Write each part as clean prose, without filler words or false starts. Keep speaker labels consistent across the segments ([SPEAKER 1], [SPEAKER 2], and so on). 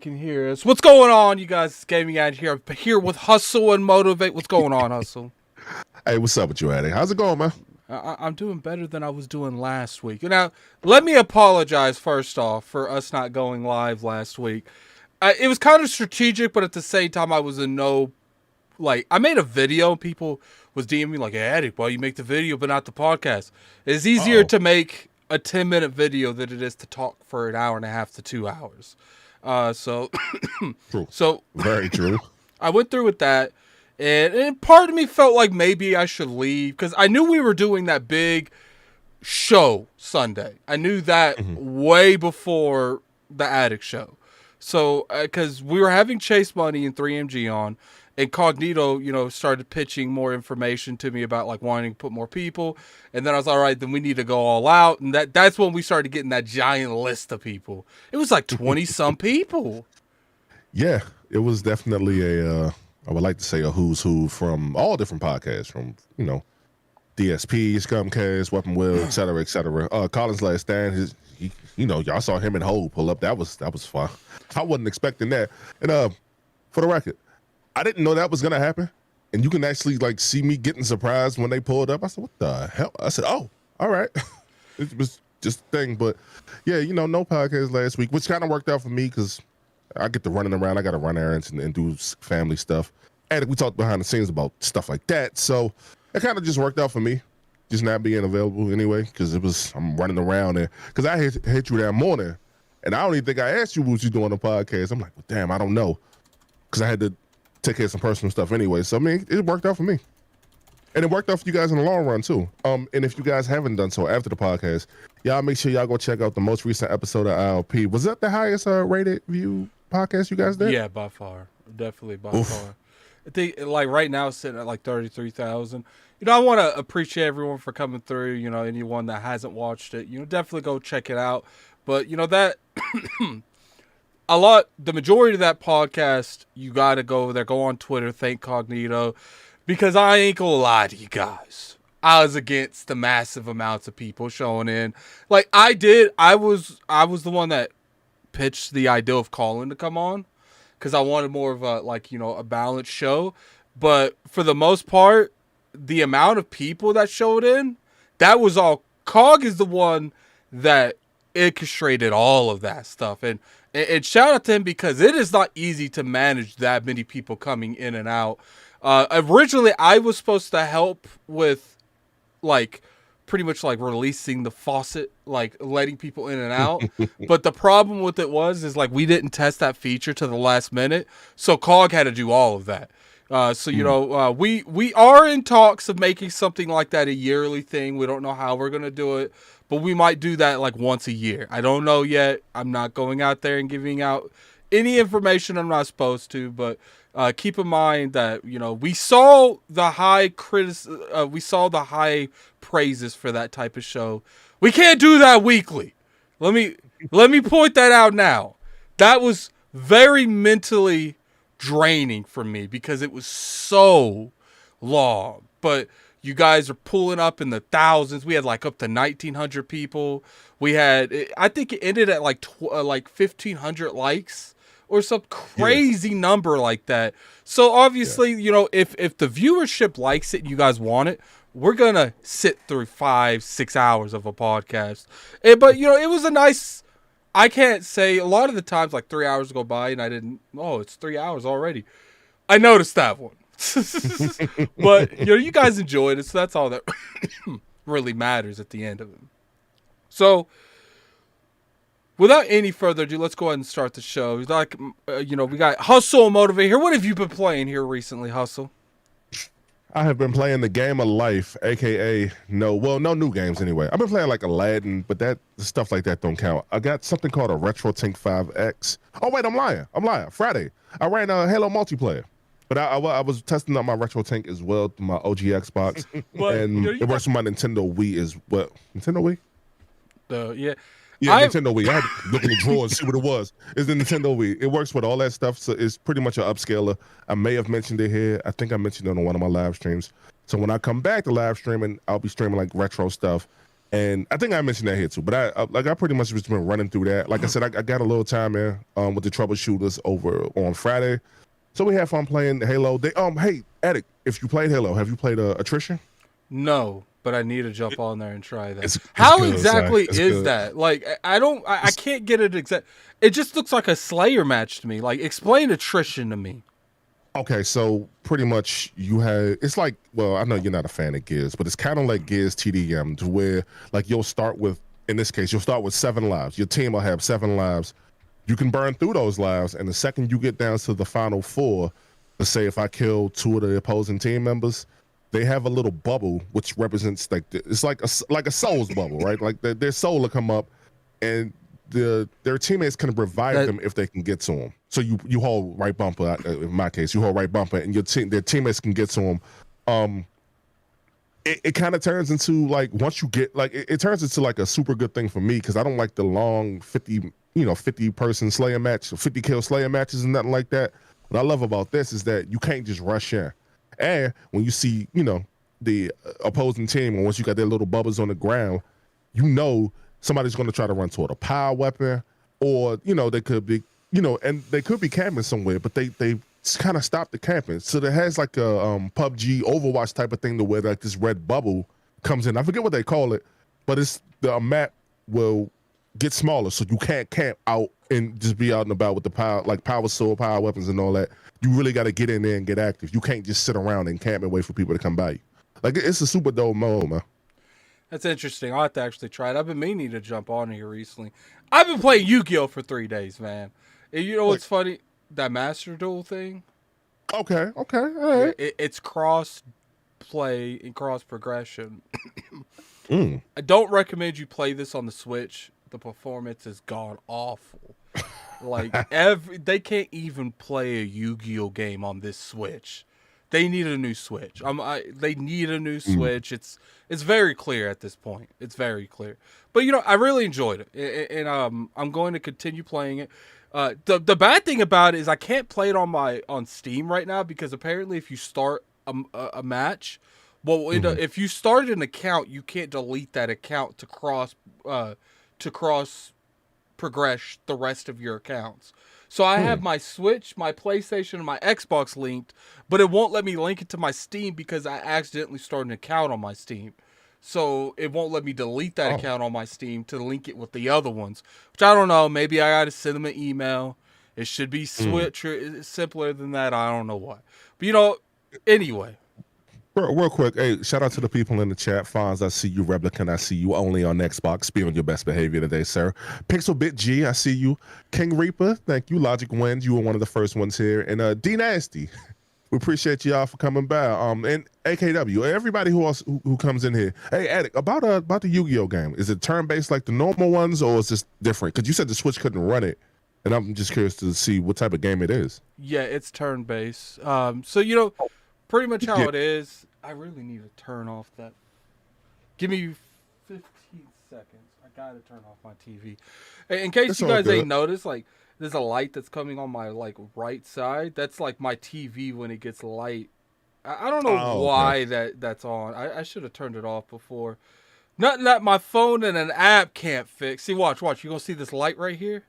[SPEAKER 1] Can hear us. What's going on, you guys? It's Gaming Ad here. I'm here with Hustle and Motivate. What's going on, Hustle?
[SPEAKER 2] Hey, what's up with you, Addy? How's it going, man?
[SPEAKER 1] I'm doing better than I was doing last week. Now, let me apologize first off for us not going live last week. It was kind of strategic, but at the same time, I was in no... I made a video, and people was DMing me like, hey, Addy, why you make the video but not the podcast? It's easier to make a 10-minute video than it is to talk for an hour and a half to 2 hours.
[SPEAKER 2] True.
[SPEAKER 1] So
[SPEAKER 2] Very true.
[SPEAKER 1] I went through with that, and part of me felt like maybe I should leave because I knew we were doing that big show Sunday. I knew that way before the Addict show. So, because we were having Chase Money and 3MG on, and Cognito, started pitching more information to me about like wanting to put more people. And then I was all right, then we need to go all out. And that's when we started getting that giant list of people. It was like 20 some people.
[SPEAKER 2] Yeah, it was definitely I would like to say a who's who from all different podcasts, from, DSP, Scumcast, Weapon Wheel, et cetera, et cetera. Colin's Last Stand, y'all saw him and Ho pull up. That was fun. I wasn't expecting that. And for the record, I didn't know that was gonna happen. And you can actually like see me getting surprised when they pulled up. I said, what the hell? I said, oh, all right. It was just a thing. But yeah, no podcast last week, which kind of worked out for me because I get to running around. I got to run errands and do family stuff. And we talked behind the scenes about stuff like that. So it kind of just worked out for me, just not being available anyway, because I'm running around there. Because I hit you that morning, and I don't even think I asked you what you doing on the podcast. I'm like, well, damn, I don't know. Because I had to take care of some personal stuff anyway. So, I mean, it worked out for me. And it worked out for you guys in the long run, too. And if you guys haven't done so after the podcast, y'all make sure y'all go check out the most recent episode of ILP. Was that the highest rated view podcast you guys did?
[SPEAKER 1] Yeah, by far. Definitely by far. I think right now it's sitting at like 33,000. I want to appreciate everyone for coming through. Anyone that hasn't watched it, definitely go check it out. But that the majority of that podcast, you got to go over there, go on Twitter, thank Cognito, because I ain't gonna lie to you guys. I was against the massive amounts of people showing in. Like I was the one that pitched the idea of Colin to come on because I wanted more of a balanced show. But for the most part, the amount of people that showed in, that was all. Cog is the one that orchestrated all of that stuff. And shout out to him because it is not easy to manage that many people coming in and out. Originally, I was supposed to help with pretty much releasing the faucet, letting people in and out. But the problem with it is we didn't test that feature to the last minute. So Cog had to do all of that. We are in talks of making something like that a yearly thing. We don't know how we're going to do it, but we might do that once a year. I don't know yet. I'm not going out there and giving out any information I'm not supposed to, but keep in mind that, we saw the high praises for that type of show. We can't do that weekly. Let me point that out now. That was very mentally draining for me because it was so long. But you guys are pulling up in the thousands. We had up to 1,900 people. We had, I think it ended at 1,500 likes or some crazy number like that. So obviously, if the viewership likes it and you guys want it, we're going to sit through 5-6 hours of a podcast. But it was a nice, I can't say a lot of the times 3 hours go by and I didn't, it's 3 hours already. I noticed that one. But you guys enjoyed it, so that's all that really matters at the end of it. So without any further ado, let's go ahead and start the show. We got Hustle and Motivate here. What have you been playing here recently, Hustle?
[SPEAKER 2] I have been playing the game of life, aka no new games anyway. I've been playing Aladdin, but that stuff like that don't count. I got something called a Retro Tank 5X. Oh wait, I'm lying. Friday, I ran a Halo multiplayer, but I was testing out my Retro Tank as well through my OG Xbox, and it works with my Nintendo Wii as well. Nintendo Wii?
[SPEAKER 1] Yeah.
[SPEAKER 2] Yeah, Nintendo Wii. I had to look in the drawer and see what it was. It's the Nintendo Wii. It works with all that stuff, so it's pretty much an upscaler. I may have mentioned it here. I think I mentioned it on one of my live streams. So when I come back to live streaming, I'll be streaming retro stuff. And I think I mentioned that here too, but I pretty much just been running through that. Like I said, I got a little time in with the troubleshooters over on Friday, so we had fun playing Halo. Hey, Addict, if you played Halo, have you played Attrition?
[SPEAKER 1] No, but I need to jump on there and try that.
[SPEAKER 2] It's
[SPEAKER 1] How
[SPEAKER 2] good,
[SPEAKER 1] exactly
[SPEAKER 2] it's
[SPEAKER 1] is
[SPEAKER 2] good.
[SPEAKER 1] that? Like, I can't get it exact. It just looks like a Slayer match to me. Like, explain attrition to me.
[SPEAKER 2] Okay, so pretty much it's like, well, I know you're not a fan of Gears, but it's kind of like Gears TDM, to where like you'll start with, in this case, you'll start with 7 lives. Your team will have 7 lives. You can burn through those lives, and the second you get down to the final 4, let's say if I kill 2 of the opposing team members, they have a little bubble which represents it's like a soul's bubble, right? Like their soul will come up, and their teammates can revive them if they can get to them. So you hold right bumper. In my case, you hold right bumper, and their teammates can get to them. It kind of turns into like, once you get like, it turns into like a super good thing for me, because I don't like the long 50 person slayer match, 50 kill slayer matches and nothing like that. What I love about this is that you can't just rush in, and when you see the opposing team, and once you got their little bubbles on the ground, somebody's going to try to run toward a power weapon, or they could be and they could be camping somewhere, but they kind of stop the camping. So there has like a PUBG Overwatch type of thing, to where like this red bubble comes in. I forget what they call it, but it's the map will get smaller, so you can't camp out and just be out and about with the power sword, power weapons, and all that. You really got to get in there and get active. You can't just sit around and camp and wait for people to come by you. Like, it's a super dope mode, man.
[SPEAKER 1] That's interesting. I'll have to actually try it. I've been meaning to jump on here recently. I've been playing Yu-Gi-Oh! For 3 days, man. And you know what's funny? That Master Duel thing?
[SPEAKER 2] Okay, all right.
[SPEAKER 1] It's cross play and cross progression. I don't recommend you play this on the Switch. The performance has gone awful. Like, they can't even play a Yu-Gi-Oh! Game on this Switch. They need a new Switch. They need a new Switch. It's very clear at this point. It's very clear. But I really enjoyed it, and I'm going to continue playing it. The bad thing about it is I can't play it on Steam right now, because apparently if you start a match, if you start an account, you can't delete that account to cross progress the rest of your accounts. So I have my Switch, my PlayStation, and my Xbox linked, but it won't let me link it to my Steam because I accidentally started an account on my Steam. So it won't let me delete that account on my Steam to link it with the other ones, which I don't know. Maybe I got to send them an email. It should be Switch or simpler than that. I don't know what. But, anyway.
[SPEAKER 2] Real quick, hey, shout out to the people in the chat. Fonz, I see you. Replican, I see you. Only on Xbox. Be on your best behavior today, sir. Pixelbit G, I see you. King Reaper, thank you. Logic Wins, you were one of the first ones here. And D Nasty, we appreciate y'all for coming by. And AKW, everybody who comes in here. Hey, Addict, about the Yu-Gi-Oh game, is it turn-based like the normal ones, or is this different? Because you said the Switch couldn't run it, and I'm just curious to see what type of game it is.
[SPEAKER 1] Yeah, it's turn-based. So, pretty much how it is. I really need to turn off that. Give me 15 seconds. I gotta turn off my TV. In case you guys ain't noticed, like, there's a light that's coming on my right side. That's like my TV when it gets light. I don't know why that's on. I should have turned it off before. Nothing that my phone and an app can't fix. See, watch. You're gonna see this light right here.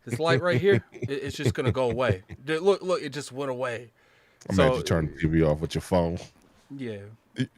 [SPEAKER 1] This light right here. It's just gonna go away. Look, it just went away.
[SPEAKER 2] I'm glad you turned the TV off with your phone.
[SPEAKER 1] Yeah.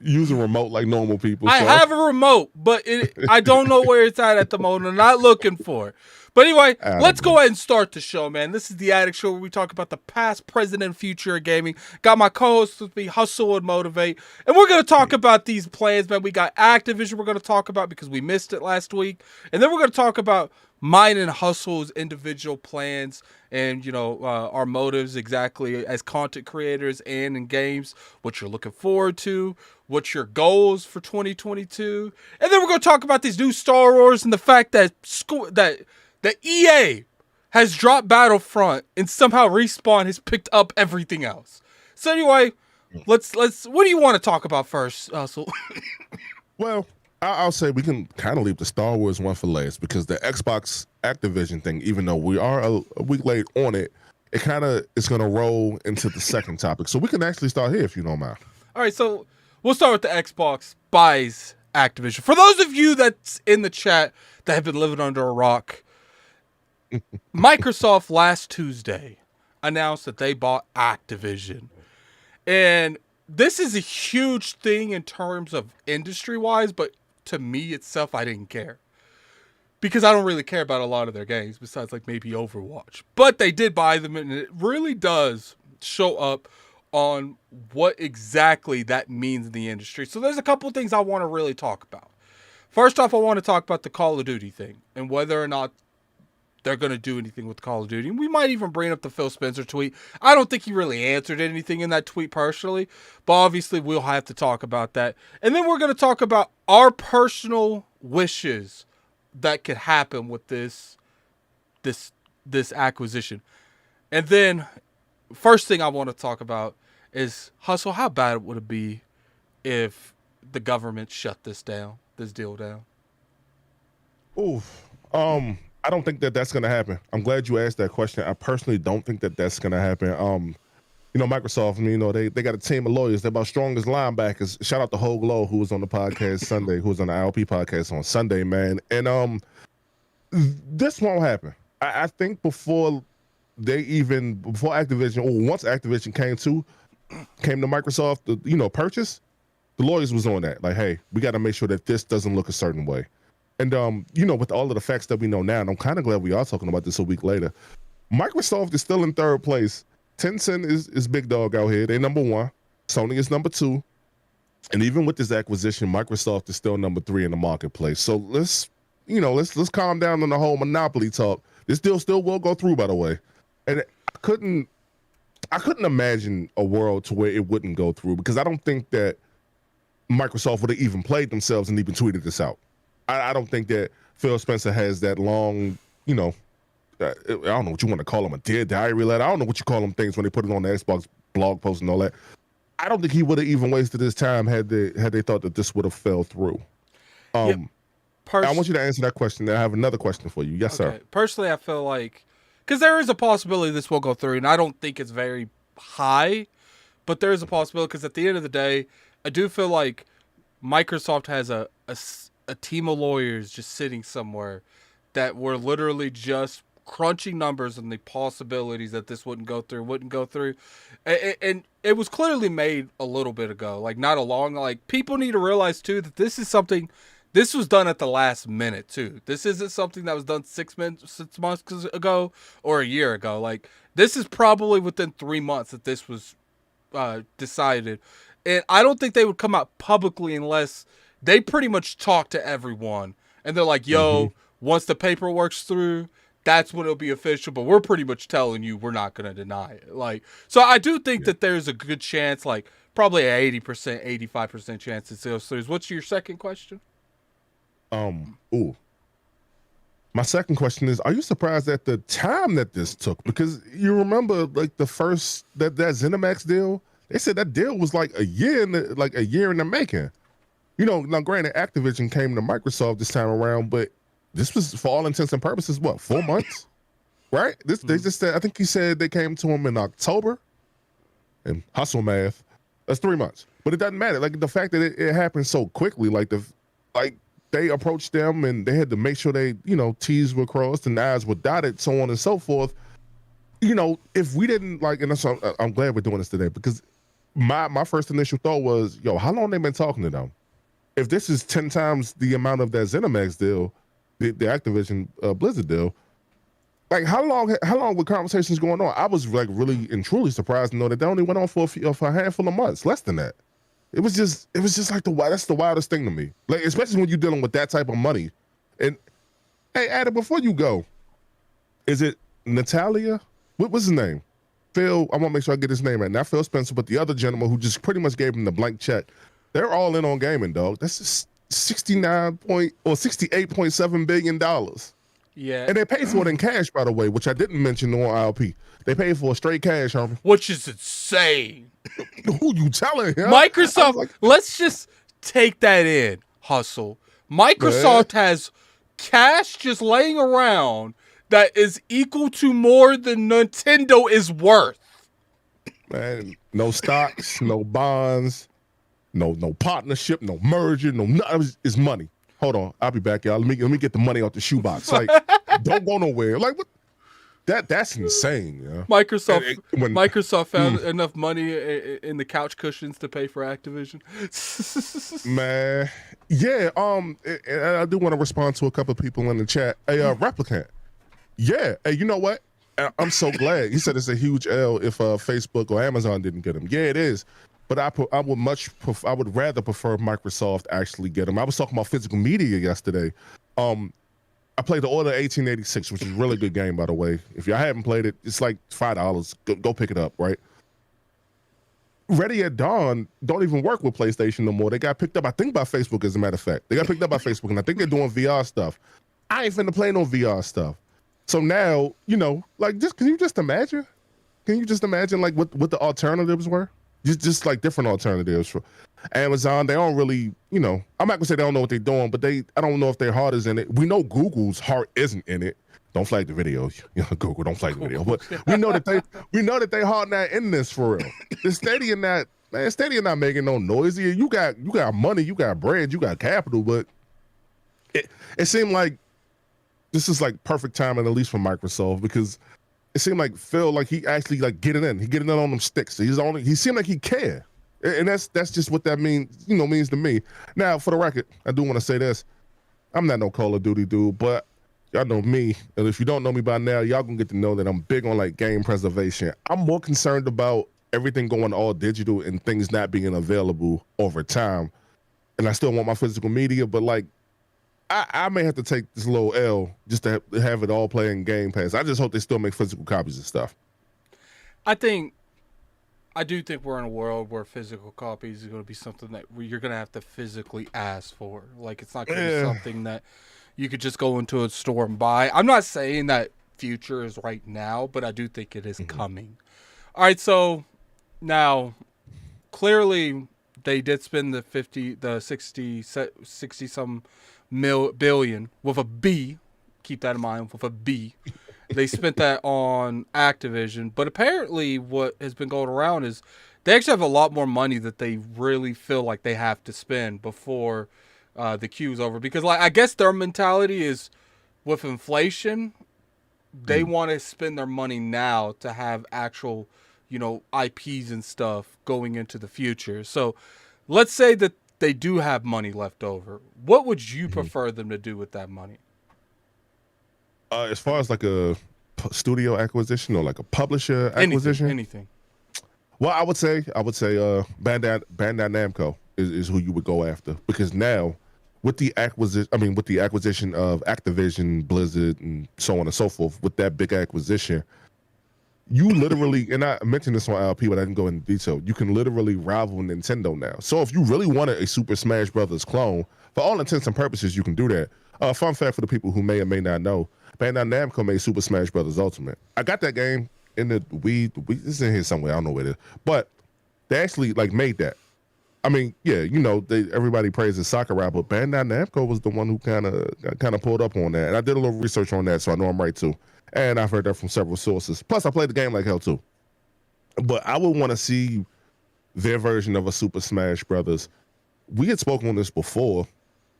[SPEAKER 2] Use a remote like normal people.
[SPEAKER 1] I have a remote, but I don't know where it's at the moment. I'm not looking for it. But anyway, let's go ahead and start the show, man. This is the Addict Show, where we talk about the past, present, and future of gaming. Got my co-host with me, Hustle and Motivate. And we're going to talk about these plans, man. We got Activision we're going to talk about because we missed it last week. And then we're going to talk about mine and Hustle's individual plans and, our motives exactly as content creators and in games, what you're looking forward to, what's your goals for 2022. And then we're going to talk about these new Star Wars and the fact that the EA has dropped Battlefront and somehow Respawn has picked up everything else. So anyway, let's what do you want to talk about first, Hustle?
[SPEAKER 2] Well, I'll say we can kind of leave the Star Wars one for last, because the Xbox Activision thing, even though we are a week late on it, it kind of is going to roll into the second topic. So we can actually start here if you don't mind.
[SPEAKER 1] All right, so we'll start with the Xbox buys Activision. For those of you that's in the chat that have been living under a rock, Microsoft last Tuesday announced that they bought Activision. And this is a huge thing in terms of industry-wise, but to me itself, I didn't care. Because I don't really care about a lot of their games, besides like maybe Overwatch. But they did buy them, and it really does show up on what exactly that means in the industry. So there's a couple of things I want to really talk about. First off, I want to talk about the Call of Duty thing, and whether or not they're going to do anything with Call of Duty. And we might even bring up the Phil Spencer tweet. I don't think he really answered anything in that tweet personally, but obviously we'll have to talk about that. And then we're going to talk about our personal wishes that could happen with this acquisition. And then first thing I want to talk about is, Hustle, how bad would it be if the government shut this deal down?
[SPEAKER 2] Oof. I don't think that that's going to happen. I'm glad you asked that question. I personally don't think that that's going to happen. Microsoft, they got a team of lawyers. They're about strongest linebackers. Shout out to Hogue Lowe, who was on the podcast Sunday, who was on the ILP podcast on Sunday, man. And this won't happen. I think before Activision, or once Activision came to Microsoft, purchase, the lawyers was on that. Like, hey, we got to make sure that this doesn't look a certain way. And, with all of the facts that we know now, and I'm kind of glad we are talking about this a week later, Microsoft is still in third place. Tencent is big dog out here. They're number one. Sony is number two. And even with this acquisition, Microsoft is still number 3 in the marketplace. So let's calm down on the whole monopoly talk. This deal still will go through, by the way. And I couldn't imagine a world to where it wouldn't go through, because I don't think that Microsoft would have even played themselves and even tweeted this out. I don't think that Phil Spencer has that long, I don't know what you want to call them, a dear diary letter. I don't know what you call them things when they put it on the Xbox blog post and all that. I don't think he would have even wasted his time had they thought that this would have fell through. I want you to answer that question. I have another question for you. Yes, sir.
[SPEAKER 1] Personally, I feel like, because there is a possibility this will go through, and I don't think it's very high, but there is a possibility, because at the end of the day, I do feel like Microsoft has a team of lawyers just sitting somewhere that were literally just crunching numbers and the possibilities that this wouldn't go through. And it was clearly made a little bit ago, like not a long, like people need to realize too, that this was done at the last minute too. This isn't something that was done 6 months ago or a year ago. Like this is probably within 3 months that this was decided. And I don't think they would come out publicly unless they pretty much talk to everyone. And they're like, yo, once the paperwork's through, that's when it'll be official. But we're pretty much telling you we're not going to deny it. Like, so I do think that there's a good chance, like probably an 80%, 85% chance it goes through. What's your second question?
[SPEAKER 2] My second question is, are you surprised at the time that this took? Because you remember, like the first that ZeniMax deal, they said that deal was like a year in the making. Now granted, Activision came to Microsoft this time around, but this was, for all intents and purposes, what, 4 months, right? They just said, I think he said they came to him in October, and hustle math, that's 3 months. But it doesn't matter. Like the fact that it happened so quickly, like they approached them and they had to make sure they, T's were crossed and I's were dotted, so on and so forth. If we didn't and that's, I'm glad we're doing this today, because my first initial thought was, how long they been talking to them? If this is 10 times the amount of that ZeniMax deal, the Activision Blizzard deal, like how long were conversations going on? I was like really and truly surprised to know that they only went on for a handful of months, less than that. It was just like that's the wildest thing to me. Like, especially when you're dealing with that type of money. And hey, Adam, before you go, is it Natalia? What's his name? Phil, I want to make sure I get his name right. Not Phil Spencer, but the other gentleman who just pretty much gave him the blank check. They're all in on gaming, dog. That's $68.7 billion.
[SPEAKER 1] Yeah.
[SPEAKER 2] And they paid for it in cash, by the way, which I didn't mention on ILP. They paid for a straight cash, homie.
[SPEAKER 1] Which is insane.
[SPEAKER 2] Who you telling? Huh?
[SPEAKER 1] Microsoft, let's just take that in, Hustle. Microsoft has cash just laying around that is equal to more than Nintendo is worth.
[SPEAKER 2] Man, no stocks, no bonds. no partnership, no merger, no. It's money. Hold on, I'll be back, y'all. Let me get the money out the shoebox. Like, don't go nowhere. Like, what? That's insane. Yeah.
[SPEAKER 1] Microsoft found enough money in the couch cushions to pay for Activision.
[SPEAKER 2] Man, yeah. And I do want to respond to a couple of people in the chat. Hey, Replicant. Yeah. Hey, you know what? I'm so glad. He said it's a huge L if Facebook or Amazon didn't get him. Yeah, it is. But I would rather prefer Microsoft actually get him. I was talking about physical media yesterday. I played the Order 1886, which is a really good game, by the way. If y'all haven't played it, it's like $5. Go pick it up, right? Ready at Dawn don't even work with PlayStation no more. They got picked up, I think, by Facebook, as a matter of fact. They got picked up by Facebook, and I think they're doing VR stuff. I ain't finna play no VR stuff. So now, like, can you just imagine? Can you just imagine, like, what the alternatives were? Just like different alternatives for Amazon. They don't really, I'm not gonna say they don't know what they're doing, but I don't know if their heart is in it. We know Google's heart isn't in it. Don't flag the video, Google. Don't flag the video. But we know that they heart not in this for real. The Stadia not making no noise. You got money, you got bread, you got capital, but it seemed like this is like perfect timing, at least for Microsoft, because it seemed like Phil, like he actually like getting in. He getting in on them sticks. He seemed like he cared. And that's just what that means to me. Now, for the record, I do want to say this. I'm not no Call of Duty dude, but y'all know me. And if you don't know me by now, y'all gonna get to know that I'm big on like game preservation. I'm more concerned about everything going all digital and things not being available over time. And I still want my physical media, but like I may have to take this little L just to have it all play in Game Pass. I just hope they still make physical copies of stuff.
[SPEAKER 1] I do think we're in a world where physical copies is going to be something that you're going to have to physically ask for. Like, it's not going to be something that you could just go into a store and buy. I'm not saying that future is right now, but I do think it is coming. All right, so now clearly they did spend the 60 some billion with a B. Keep that in mind, with a B. They spent that on Activision, but apparently what has been going around is they actually have a lot more money that they really feel like they have to spend before the queue's over. Because, like, I guess their mentality is with inflation, they want to spend their money now to have actual, IPs and stuff going into the future. So let's say that they do have money left over. What would you prefer them to do with that money?
[SPEAKER 2] As far as like a studio acquisition or like a publisher acquisition,
[SPEAKER 1] anything.
[SPEAKER 2] Well, I would say Bandai Namco is who you would go after, because now with the acquisition of Activision, Blizzard, and so on and so forth, with that big acquisition, you literally, and I mentioned this on LP, but I didn't go into detail, you can literally rival Nintendo now. So if you really wanted a Super Smash Brothers clone, for all intents and purposes, you can do that. Fun fact for the people who may or may not know, Bandai Namco made Super Smash Brothers Ultimate. I got that game in the Wii. It's in here somewhere. I don't know where it is. But they actually like made that. I mean, yeah, everybody praises Sakurai, but Bandai Namco was the one who kind of pulled up on that. And I did a little research on that, so I know I'm right too. And I've heard that from several sources. Plus, I played the game like hell too. But I would want to see their version of a Super Smash Brothers. We had spoken on this before,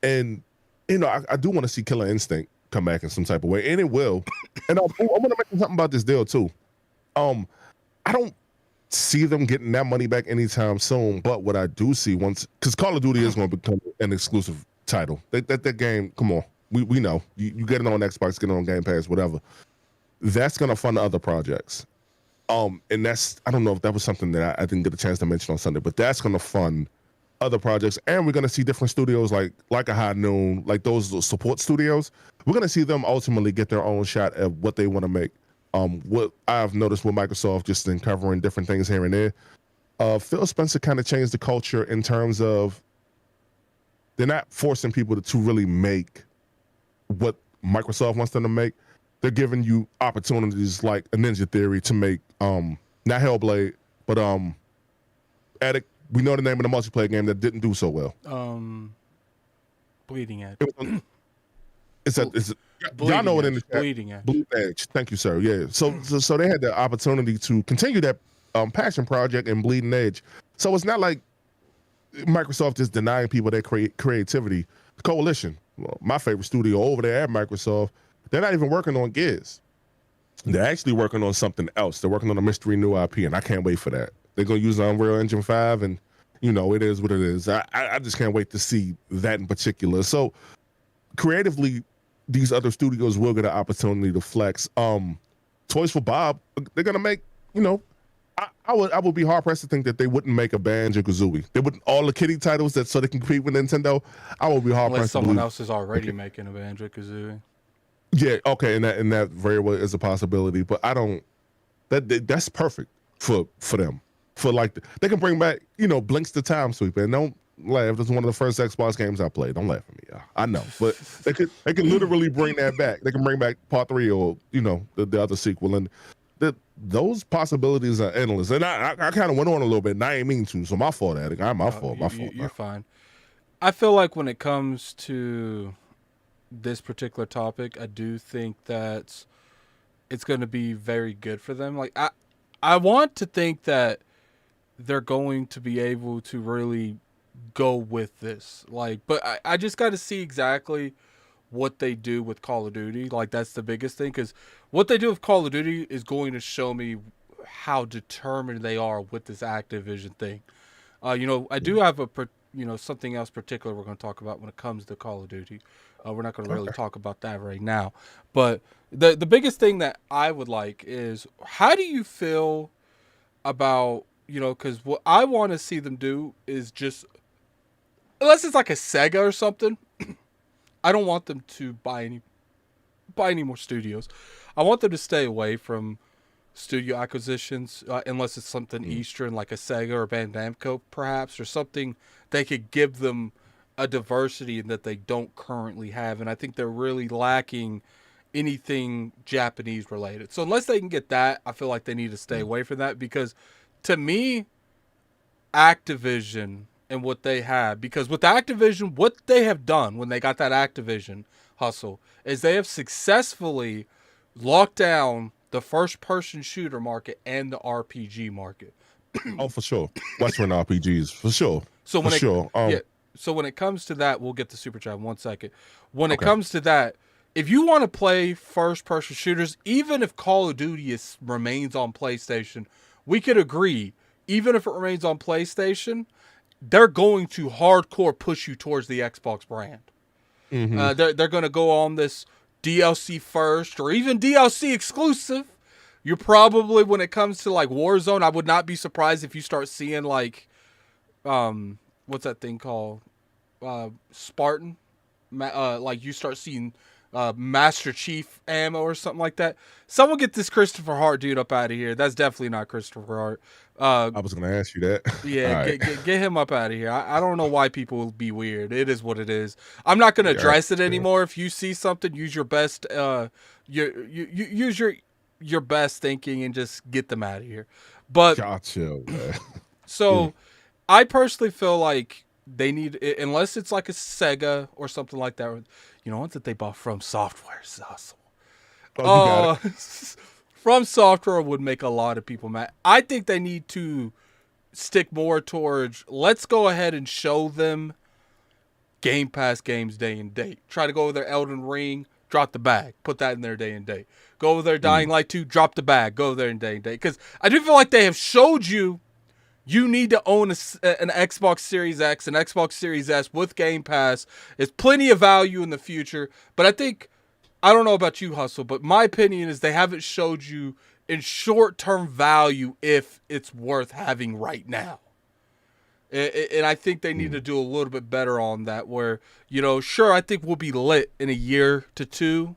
[SPEAKER 2] and I do want to see Killer Instinct come back in some type of way, and it will. And I'm going to mention something about this deal too. I don't see them getting that money back anytime soon, but what I do see because Call of Duty is going to become an exclusive title. That game, come on, we know. You get it on Xbox, get it on Game Pass, whatever. That's going to fund other projects. And that's, I don't know if that was something that I didn't get a chance to mention on Sunday, but that's going to fund other projects, and we're going to see different studios like a High Noon, like those support studios. We're going to see them ultimately get their own shot at what they want to make. What I've noticed with Microsoft, just in covering different things here and there, Phil Spencer kind of changed the culture in terms of they're not forcing people to really make what Microsoft wants them to make. They're giving you opportunities like a Ninja Theory to make not Hellblade, but Addict. We know the name of the multiplayer game that didn't do so well.
[SPEAKER 1] Bleeding Edge.
[SPEAKER 2] Y'all know it in the chat.
[SPEAKER 1] Bleeding Edge.
[SPEAKER 2] Bleeding Edge. Thank you, sir. Yeah. So they had the opportunity to continue that passion project and Bleeding Edge. So it's not like Microsoft is denying people their creativity. The Coalition, well, my favorite studio over there at Microsoft, they're not even working on Gears. They're actually working on something else. They're working on a mystery new IP, and I can't wait for that. They're going to use Unreal Engine 5, and, it is what it is. I just can't wait to see that in particular. So, creatively, these other studios will get an opportunity to flex. Toys for Bob, they're going to make, I would be hard pressed to think that they wouldn't make a Banjo-Kazooie. They wouldn't all the kitty titles so they can compete with Nintendo. I would be hard pressed.
[SPEAKER 1] Someone else is already making a Banjo-Kazooie.
[SPEAKER 2] Yeah, okay, and that very well is a possibility, but I don't. That's perfect for them. For they can bring back Blinks the Time Sweeper, and don't laugh. That's one of the first Xbox games I played. Don't laugh at me. I know, but they can literally bring that back. They can bring back Part 3 or the other sequel, and those possibilities are endless. And I kind of went on a little bit, and I ain't mean to, so my fault, Attic. My fault.
[SPEAKER 1] You're fine. I feel like when it comes to this particular topic, I do think that it's going to be very good for them. Like I want to think that they're going to be able to really go with this. But I just got to see exactly what they do with Call of Duty. Like, that's the biggest thing, because what they do with Call of Duty is going to show me how determined they are with this Activision thing. I do have something else particular we're going to talk about when it comes to Call of Duty. We're not going to really talk about that right now. But the biggest thing that I would like is, how do you feel about, because what I want to see them do is just, unless it's like a Sega or something, I don't want them to buy any more studios. I want them to stay away from studio acquisitions, unless it's something Eastern, like a Sega or Bandai Namco, perhaps, or something they could give them a diversity that they don't currently have. And I think they're really lacking anything Japanese related. So unless they can get that, I feel like they need to stay away from that, because to me, Activision and what they have, because with Activision, what they have done when they got that Activision hustle is they have successfully locked down the first-person shooter market and the RPG market.
[SPEAKER 2] Oh, for sure. Western RPGs, for sure.
[SPEAKER 1] So when it comes to that, we'll get to Super Chat in 1 second. When it comes to that, if you want to play first-person shooters, even if Call of Duty remains on PlayStation, we could agree, even if it remains on PlayStation, they're going to hardcore push you towards the Xbox brand. Mm-hmm. They're going to go on this DLC first, or even DLC exclusive. You're probably, when it comes to like Warzone, I would not be surprised if you start seeing like, what's that thing called? Spartan. Like you start seeing Master Chief ammo or something like that. Someone get this Christopher Hart dude up out of here. That's definitely not Christopher Hart.
[SPEAKER 2] I was going to ask you that.
[SPEAKER 1] Yeah, right. get him up out of here. I don't know why people will be weird. It is what it is. I'm not going to address it anymore. If you see something, use your best use your best thinking and just get them out of here. But
[SPEAKER 2] gotcha, man.
[SPEAKER 1] So I personally feel like they need, unless it's like a Sega or something like that, ones that they bought from Software. Is awesome.
[SPEAKER 2] Oh, you got it.
[SPEAKER 1] From Software would make a lot of people mad. I think they need to stick more towards, let's go ahead and show them Game Pass games day and date. Try to go over their Elden Ring, drop the bag, put that in their day and date. Go over their Dying Light 2, drop the bag, go there in day and date. Because I do feel like they have showed you need to own an Xbox Series X, an Xbox Series S with Game Pass. There's plenty of value in the future. But I don't know about you, Hustle, but my opinion is they haven't showed you in short-term value if it's worth having right now. And I think they need to do a little bit better on that, where, sure, I think we'll be lit in a year to two,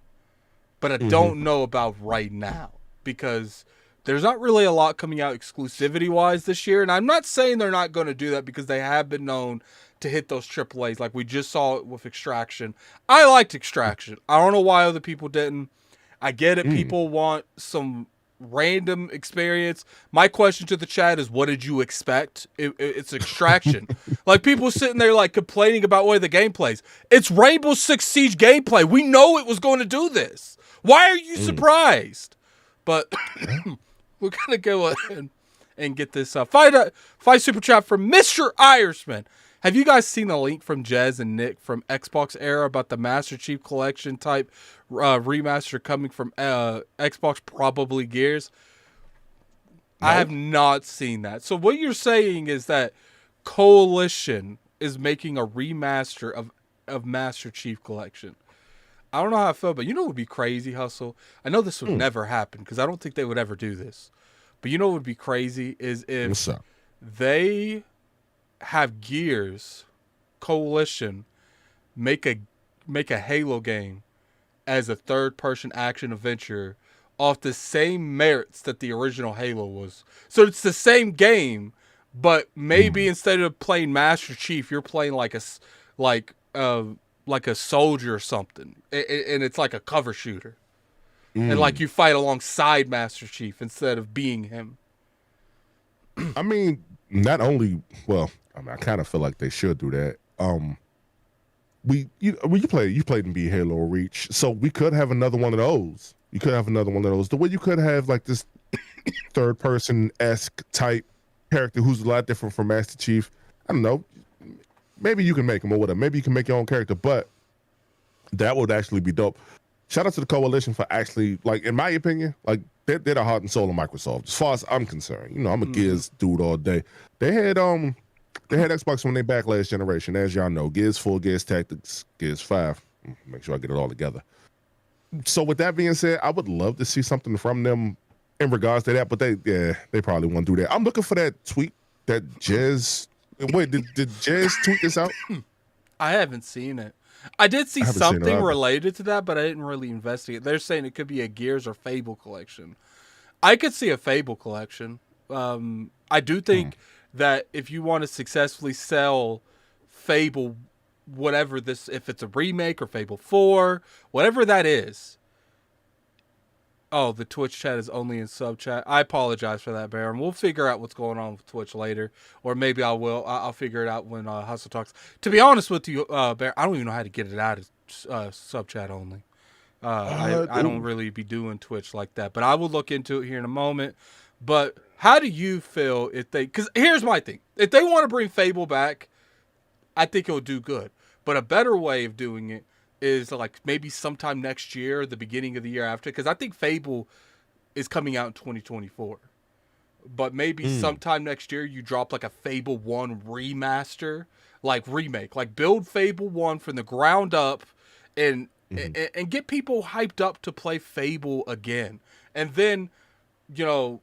[SPEAKER 1] but I don't know about right now, because there's not really a lot coming out exclusivity-wise this year. And I'm not saying they're not going to do that, because they have been known to hit those AAAs. Like we just saw it with Extraction. I liked Extraction. I don't know why other people didn't. I get it. People want some random experience. My question to the chat is, what did you expect? It's Extraction. Like, people sitting there like complaining about the gameplays. It's Rainbow Six Siege gameplay. We know it was going to do this. Why are you surprised? But we're going to go ahead and get this fight super chat from Mr. Irishman. Have you guys seen a link from Jez and Nick from Xbox Era about the Master Chief Collection type remaster coming from Xbox, probably Gears? No. I have not seen that. So what you're saying is that Coalition is making a remaster of Master Chief Collection. I don't know how I feel, but you know what would be crazy, Hustle? I know this would never happen because I don't think they would ever do this. But you know what would be crazy is if they have Gears Coalition make a Halo game as a third-person action adventure off the same merits that the original Halo was. So it's the same game, but maybe instead of playing Master Chief, you're playing like a soldier or something, and it's like a cover shooter, and like you fight alongside Master Chief instead of being him.
[SPEAKER 2] I mean, not only I kind of feel like they should do that. You played in Halo Reach, so we could have another one of those. You could have another one of those. The way you could have like this third person esque type character who's a lot different from Master Chief. I don't know. Maybe you can make him or whatever. Maybe you can make your own character, but that would actually be dope. Shout out to the Coalition for actually, like, in my opinion, like they're the heart and soul of Microsoft. As far as I'm concerned, you know, I'm a Gears dude all day. They had Xbox when they back last generation, as y'all know. Gears 4, Gears Tactics, Gears 5. Make sure I get it all together. So with that being said, I would love to see something from them in regards to that, but they probably won't do that. I'm looking for that tweet that Jez. Wait, did Jez tweet this out?
[SPEAKER 1] I haven't seen it. I did see something related to that, but I didn't really investigate. They're saying it could be a Gears or Fable collection. I could see a Fable collection. I do think that if you want to successfully sell Fable, whatever this, if it's a remake or Fable 4, whatever that is. Oh, the Twitch chat is only in sub chat. I apologize for that, Baron. We'll figure out what's going on with Twitch later, or maybe I will. I'll figure it out when Hustle talks. To be honest with you, Baron, I don't even know how to get it out of sub chat only. I don't really be doing Twitch like that, but I will look into it here in a moment. But how do you feel if they? Because here's my thing: if they want to bring Fable back, I think it would do good. But a better way of doing it is like maybe sometime next year, the beginning of the year after, because I think Fable is coming out in 2024. But maybe sometime next year you drop like a Fable 1 remaster, like remake, like build Fable 1 from the ground up and get people hyped up to play Fable again. And then, you know,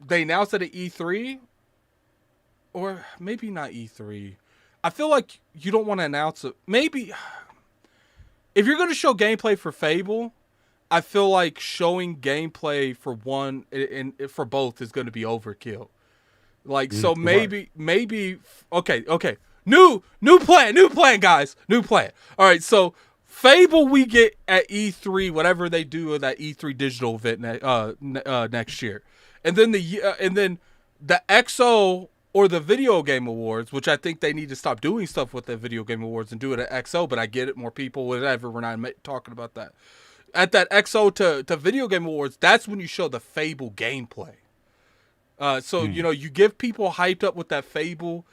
[SPEAKER 1] they announced it at E3, or maybe not E3. I feel like you don't want to announce it. Maybe if you're going to show gameplay for Fable, I feel like showing gameplay for one and for both is going to be overkill. Like, so maybe, okay. New plan, guys. New plan. All right, so Fable we get at E3, whatever they do at that E3 digital event next year, and then the XO or the Video Game Awards, which I think they need to stop doing stuff with the Video Game Awards and do it at XO, but I get it, more people, whatever, we're not talking about that. At that XO to Video Game Awards, that's when you show the Fable gameplay. So, you know, you give people hyped up with that Fable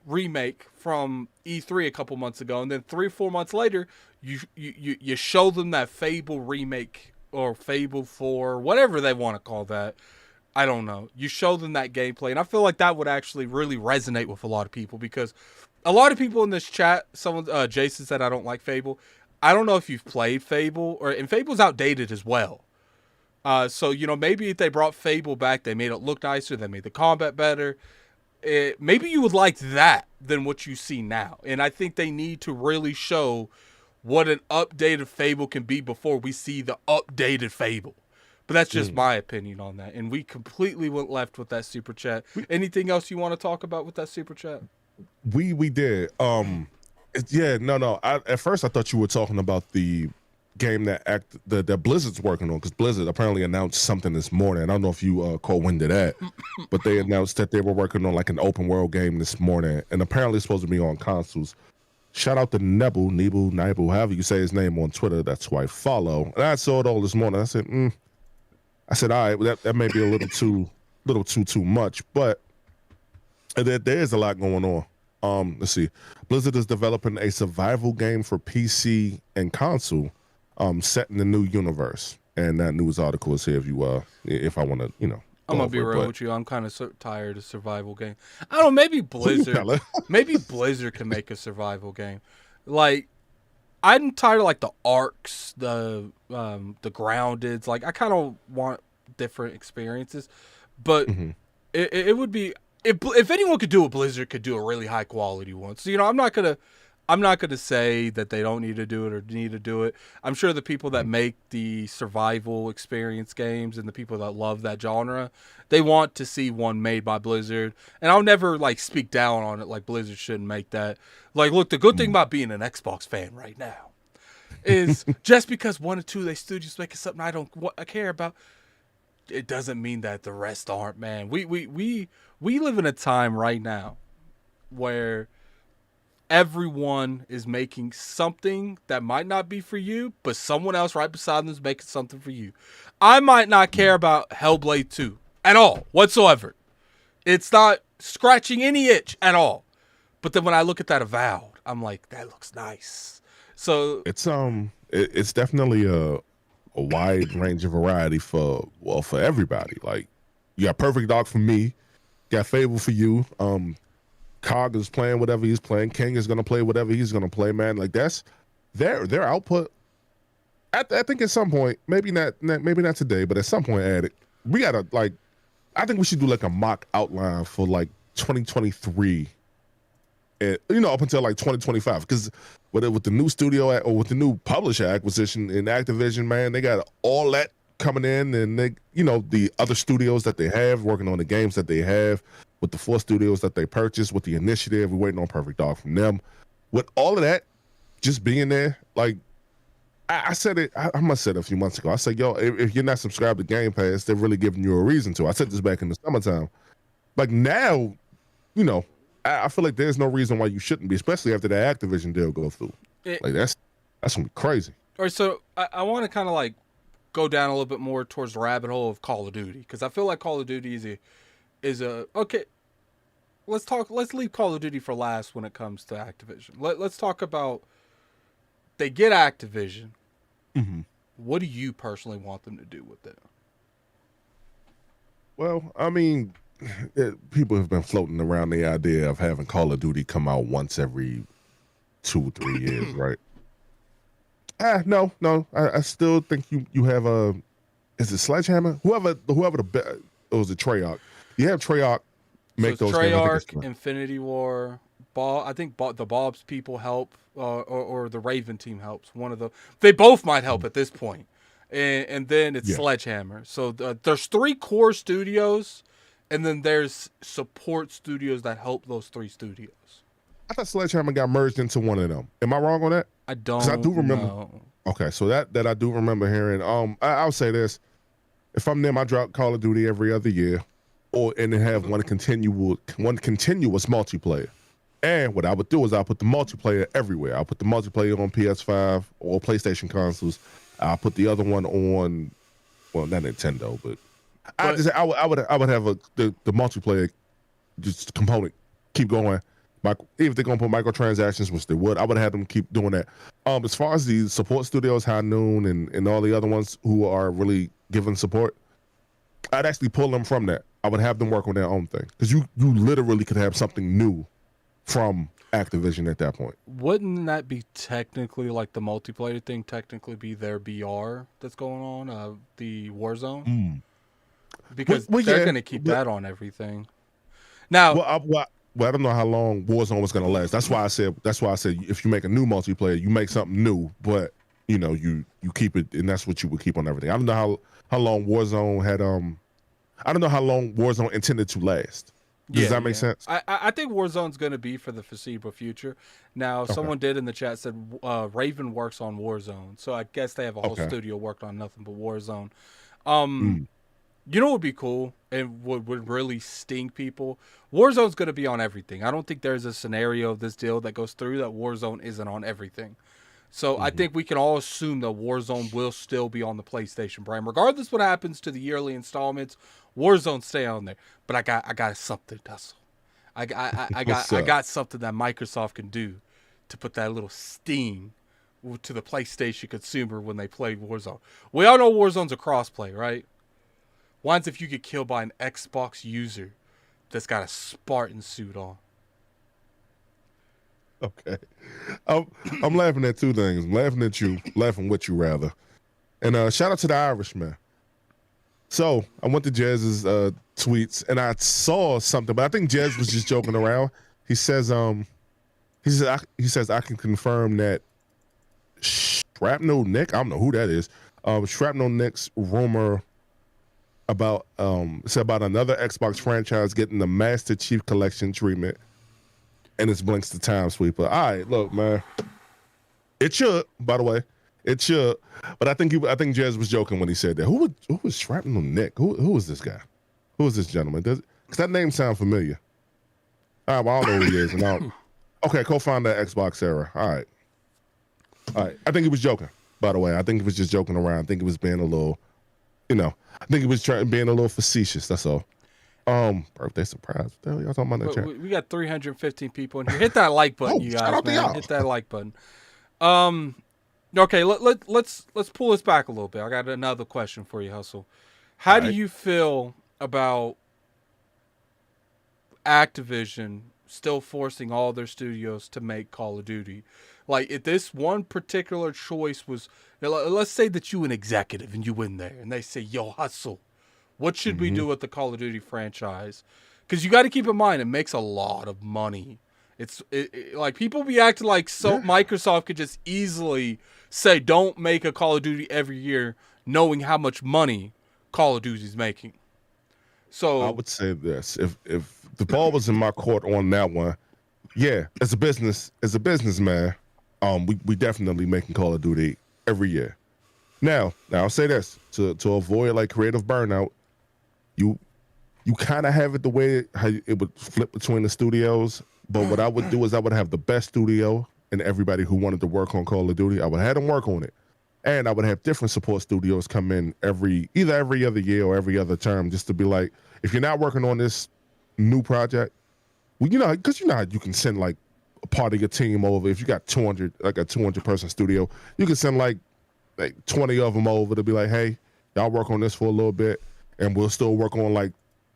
[SPEAKER 1] remake from E3 a couple months ago, and then 3 or 4 months later, you show them that Fable remake or Fable 4, whatever they want to call that. I don't know. You show them that gameplay, and I feel like that would actually really resonate with a lot of people, because a lot of people in this chat, Jason said I don't like Fable. I don't know if you've played Fable, and Fable's outdated as well. So, you know, maybe if they brought Fable back, they made it look nicer, they made the combat better. Maybe you would like that than what you see now. And I think they need to really show what an updated Fable can be before we see the updated Fable. But that's just my opinion on that. And we completely went left with that super chat. Anything else you want to talk about with that super chat?
[SPEAKER 2] We did. At first I thought you were talking about the game that Blizzard's working on, because Blizzard apparently announced something this morning. I don't know if you caught wind of that, but they announced that they were working on like an open world game this morning, and apparently it's supposed to be on consoles. Shout out to Nebu, however you say his name on Twitter. That's who I follow. And I saw it all this morning. I said, all right, that may be a little too much, but there is a lot going on. Let's see. Blizzard is developing a survival game for PC and console, set in the new universe. And that news article is here if I want to,
[SPEAKER 1] I'm
[SPEAKER 2] go
[SPEAKER 1] gonna be
[SPEAKER 2] over it.
[SPEAKER 1] real
[SPEAKER 2] But
[SPEAKER 1] with you. I'm kind of tired of survival game. I don't know. Maybe Blizzard. Maybe Blizzard can make a survival game. Like I'm tired of like the arcs, the groundeds. Like I kind of want different experiences, but
[SPEAKER 2] Mhm.
[SPEAKER 1] it would be if anyone could do a Blizzard could do a really high quality one. So I'm not gonna say that they don't need to do it or need to do it. I'm sure the people that make the survival experience games and the people that love that genre, they want to see one made by Blizzard. And I'll never like speak down on it like Blizzard shouldn't make that. Like, look, the good thing about being an Xbox fan right now is just because one or two of their studios making something I care about, it doesn't mean that the rest aren't. Man, we live in a time right now where everyone is making something that might not be for you, but someone else right beside them is making something for you. I might not care about Hellblade 2 at all whatsoever. It's not scratching any itch at all. But then when I look at that Avowed, I'm like, that looks nice. So
[SPEAKER 2] it's definitely a wide range of variety for everybody. Like you got Perfect Dark for me, got Fable for you. Cog is playing whatever he's playing. King is gonna play whatever he's gonna play. Man, like that's their output. I think at some point, maybe not today, but at some point, we gotta like. I think we should do like a mock outline for like 2023, and up until like 2025, because with the new studio or with the new publisher acquisition in Activision, man, they got all that coming in, and they the other studios that they have working on the games that they have. With the 4 studios that they purchased, with the initiative, we're waiting on Perfect Dark from them. With all of that just being there, like I said it, I must have said it a few months ago. I said, yo, if you're not subscribed to Game Pass, they're really giving you a reason to. I said this back in the summertime. Like now, I feel like there's no reason why you shouldn't be, especially after that Activision deal go through. Like that's gonna be crazy.
[SPEAKER 1] All right, so I want to kind of like go down a little bit more towards the rabbit hole of Call of Duty, because I feel like Call of Duty is a okay. Let's leave Call of Duty for last when it comes to Activision. Let's talk about they get Activision.
[SPEAKER 2] Mm-hmm.
[SPEAKER 1] What do you personally want them to do with it?
[SPEAKER 2] Well, I mean, people have been floating around the idea of having Call of Duty come out once every 2-3 years, right? No. I still think you have is it Sledgehammer? Whoever it was a Treyarch. You have Treyarch make those
[SPEAKER 1] Treyarch, Infinity War, I think the Bob's people help, or the Raven team helps. One of the they both might help at this point, and then it's Sledgehammer. So there's 3 core studios, and then there's support studios that help those 3 studios.
[SPEAKER 2] I thought Sledgehammer got merged into one of them. Am I wrong on that?
[SPEAKER 1] I don't.
[SPEAKER 2] 'Cause I do remember.
[SPEAKER 1] know.
[SPEAKER 2] Okay, so that I do remember hearing. I'll say this: if I'm them, I drop Call of Duty every other year, and then have one continuous multiplayer. And what I would do is I'll put the multiplayer everywhere. I'll put the multiplayer on PS5 or PlayStation consoles. I'll put the other one on, well, not Nintendo, but I would have the multiplayer just component keep going. If they're gonna put microtransactions, which they would, I would have them keep doing that. As far as the support studios, High Noon and all the other ones who are really giving support, I'd actually pull them from that. I would have them work on their own thing, because you literally could have something new from Activision at that point.
[SPEAKER 1] Wouldn't that be technically like the multiplayer thing? Technically, be their BR that's going on, the Warzone, because they're going to keep that on everything. Now,
[SPEAKER 2] well, I don't know how long Warzone was going to last. That's why I said if you make a new multiplayer, you make something new, but you keep it, and that's what you would keep on everything. I don't know how long Warzone had. I don't know how long Warzone intended to last. Does that make sense?
[SPEAKER 1] I think Warzone's going to be for the foreseeable future. Now, someone did in the chat said Raven works on Warzone, so I guess they have a whole studio worked on nothing but Warzone. You know what would be cool and would really sting people? Warzone's going to be on everything. I don't think there's a scenario of this deal that goes through that Warzone isn't on everything. So I think we can all assume that Warzone will still be on the PlayStation brand, regardless what happens to the yearly installments. Warzone stay on there, but I got something, Tussle.
[SPEAKER 2] What's
[SPEAKER 1] I
[SPEAKER 2] up?
[SPEAKER 1] got something that Microsoft can do to put that little sting to the PlayStation consumer when they play Warzone. We all know Warzone's a crossplay, right? What's if you get killed by an Xbox user that's got a Spartan suit on?
[SPEAKER 2] Okay. I'm laughing at two things. I'm laughing at you, laughing with you rather. And shout out to the Irishman. So I went to Jazz's tweets and I saw something, but I think Jazz was just joking around. He says he says I can confirm that Shrapnel Nick, I don't know who that is. Shrapnel Nick's rumor about it's about another Xbox franchise getting the Master Chief Collection treatment, and it's Blinks the Time Sweeper. All right, look, man, it should. By the way, it should. But I think Jez was joking when he said that. Who was Shrapnel Nick? Who was this guy? Who is this gentleman? Because that name sounds familiar. All right, well, I don't know who he is. And okay, co-founder of Xbox Era. All right. I think he was joking. By the way, I think he was just joking around. I think he was being a little, I think he was being a little facetious. That's all. Birthday surprise. What the hell y'all talking about in the chat?
[SPEAKER 1] We got 315 people in here. Hit that like button, you guys, man. Hit that like button. Okay, let's pull this back a little bit. I got another question for you, Hustle. How do you feel about Activision still forcing all their studios to make Call of Duty? Like, if this one particular choice was, let's say that you an executive and you in there and they say, yo, Hustle, what should we do with the Call of Duty franchise? Because you got to keep in mind, it makes a lot of money. It's like people be acting like Microsoft could just easily say, don't make a Call of Duty every year, knowing how much money Call of Duty's making. So
[SPEAKER 2] I would say this: if the ball was in my court on that one, yeah, as a businessman, we definitely making Call of Duty every year. Now I'll say this to avoid like creative burnout, you kind of have it the way how it would flip between the studios. But what I would do is I would have the best studio and everybody who wanted to work on Call of Duty, I would have them work on it. And I would have different support studios come in either every other year or every other term, just to be like, if you're not working on this new project, well, because how you can send like a part of your team over. If you got 200 person studio, you can send like 20 of them over to be like, hey, y'all work on this for a little bit, and we'll still work on like,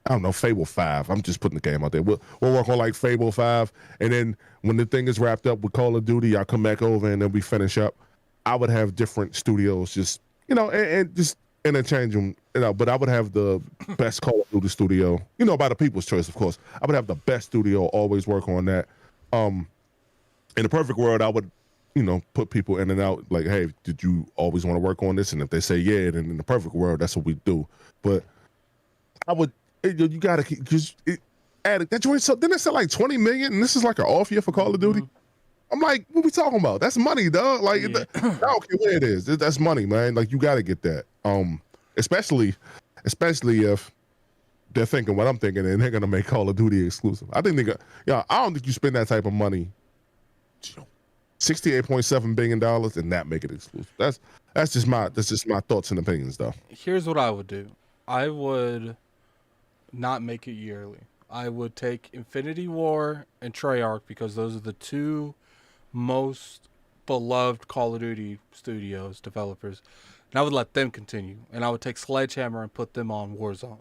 [SPEAKER 2] I don't know, Fable 5. I'm just putting the game out there. We'll work on like Fable 5, and then when the thing is wrapped up with Call of Duty, y'all come back over and then we finish up. I would have different studios just, and just interchange them, but I would have the best Call of Duty studio, by the people's choice, of course. I would have the best studio, always work on that. In the perfect world, I would, put people in and out, like, hey, did you always want to work on this? And if they say yeah, then in the perfect world, that's what we do. But I would, you got to keep, because that joint, so then it's at like 20 million, and this is like an off year for Call of Duty. I'm like, what we talking about? That's money, dog. Like, I don't care where it is. That's money, man. Like, you got to get that. Especially if they're thinking what I'm thinking, and they're gonna make Call of Duty exclusive. I think I don't think you spend that type of money, $68.7 billion, and not make it exclusive. That's just my thoughts and opinions, though.
[SPEAKER 1] Here's what I would do. I would not make it yearly. I would take Infinity War and Treyarch, because those are the two most beloved Call of Duty studios, developers, and I would let them continue. And I would take Sledgehammer and put them on Warzone.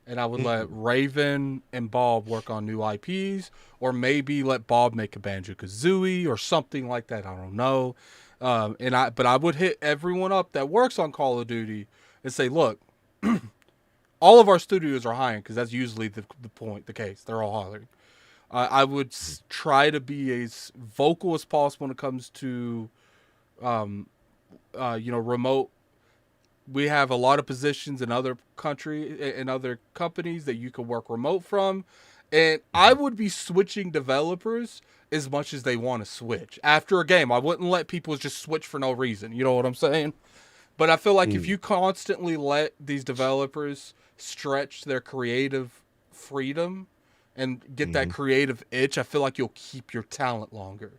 [SPEAKER 1] And I would let Raven and Bob work on new IPs, or maybe let Bob make a Banjo-Kazooie or something like that. I don't know. But I would hit everyone up that works on Call of Duty and say, look, all of our studios are hiring, because that's usually the case. They're all hiring. I would try to be as vocal as possible when it comes to, remote. We have a lot of positions in other companies that you can work remote from. And I would be switching developers as much as they want to switch. After a game, I wouldn't let people just switch for no reason. You know what I'm saying? But I feel like if you constantly let these developers stretch their creative freedom and get that creative itch, I feel like you'll keep your talent longer.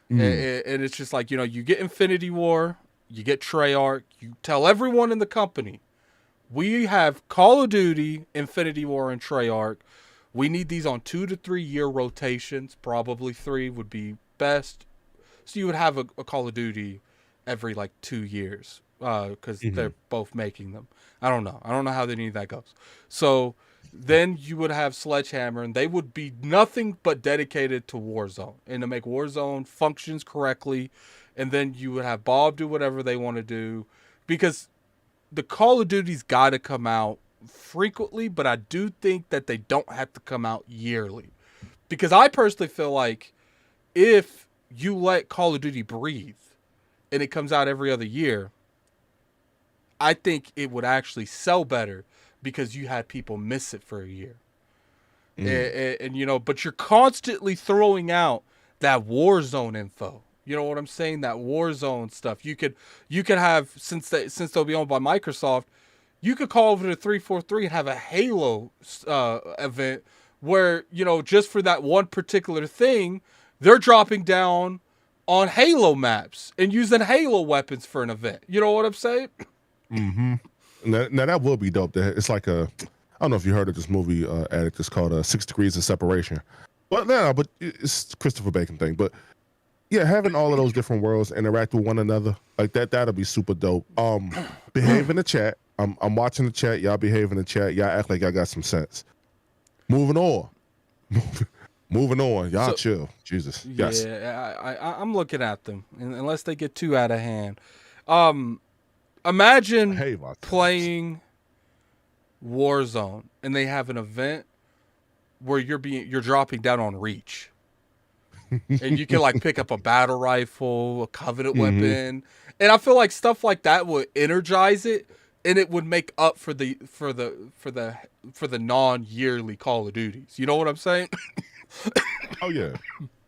[SPEAKER 1] And it's just like, you get Infinity War, you get Treyarch, you tell everyone in the company, we have Call of Duty, Infinity War, and Treyarch. We need these on 2 to 3 year rotations. Probably 3 would be best. So you would have a Call of Duty every like 2 years because they're both making them. I don't know how any of that goes. So then you would have Sledgehammer, and they would be nothing but dedicated to Warzone and to make Warzone functions correctly. And then you would have Bob do whatever they want to do, because the Call of Duty's got to come out frequently, but I do think that they don't have to come out yearly, because I personally feel like if you let Call of Duty breathe and it comes out every other year, I think it would actually sell better because you had people miss it for a year. And you know, but you're constantly throwing out that Warzone info. You know what I'm saying? That Warzone stuff. You could have, since they'll be owned by Microsoft, you could call over to 343 and have a Halo event where, you know, just for that one particular thing, they're dropping down on Halo maps and using Halo weapons for an event. You know what I'm saying?
[SPEAKER 2] Mm-hmm. Now that would be dope. It's like I don't know if you heard of this movie, Addict. It's called 6 Degrees of Separation. But it's Christopher Bacon thing. But yeah, having all of those different worlds interact with one another like that'll be super dope. Behave in the chat. I'm watching the chat. Y'all behave in the chat. Y'all act like y'all got some sense. Moving on. Moving on. Y'all chill. Jesus. Yes.
[SPEAKER 1] Yeah, I'm looking at them, unless they get too out of hand. Imagine playing Warzone and they have an event where you're dropping down on Reach. And you can like pick up a battle rifle, a Covenant weapon. And I feel like stuff like that would energize it, and it would make up for the non-yearly Call of Duties. You know what I'm saying?
[SPEAKER 2] Oh yeah.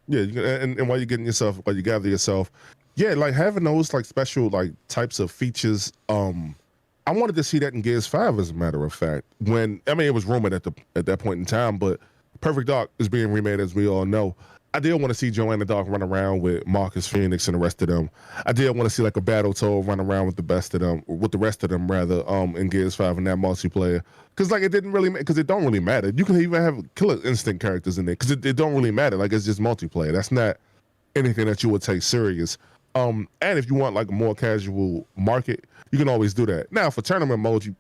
[SPEAKER 2] Yeah, and while you gather yourself, yeah, like having those like special like types of features. I wanted to see that in Gears 5, as a matter of fact. It was rumored at that point in time, but Perfect Dark is being remade, as we all know. I did want to see Joanna Dark run around with Marcus Phoenix and the rest of them. I did want to see like a Battletoad run around with the rest of them rather, in Gears 5 in that multiplayer. Because like it don't really matter. You can even have Killer Instinct characters in there because it don't really matter. Like it's just multiplayer. That's not anything that you would take serious. And if you want like a more casual market, you can always do that. Now for tournament mode, you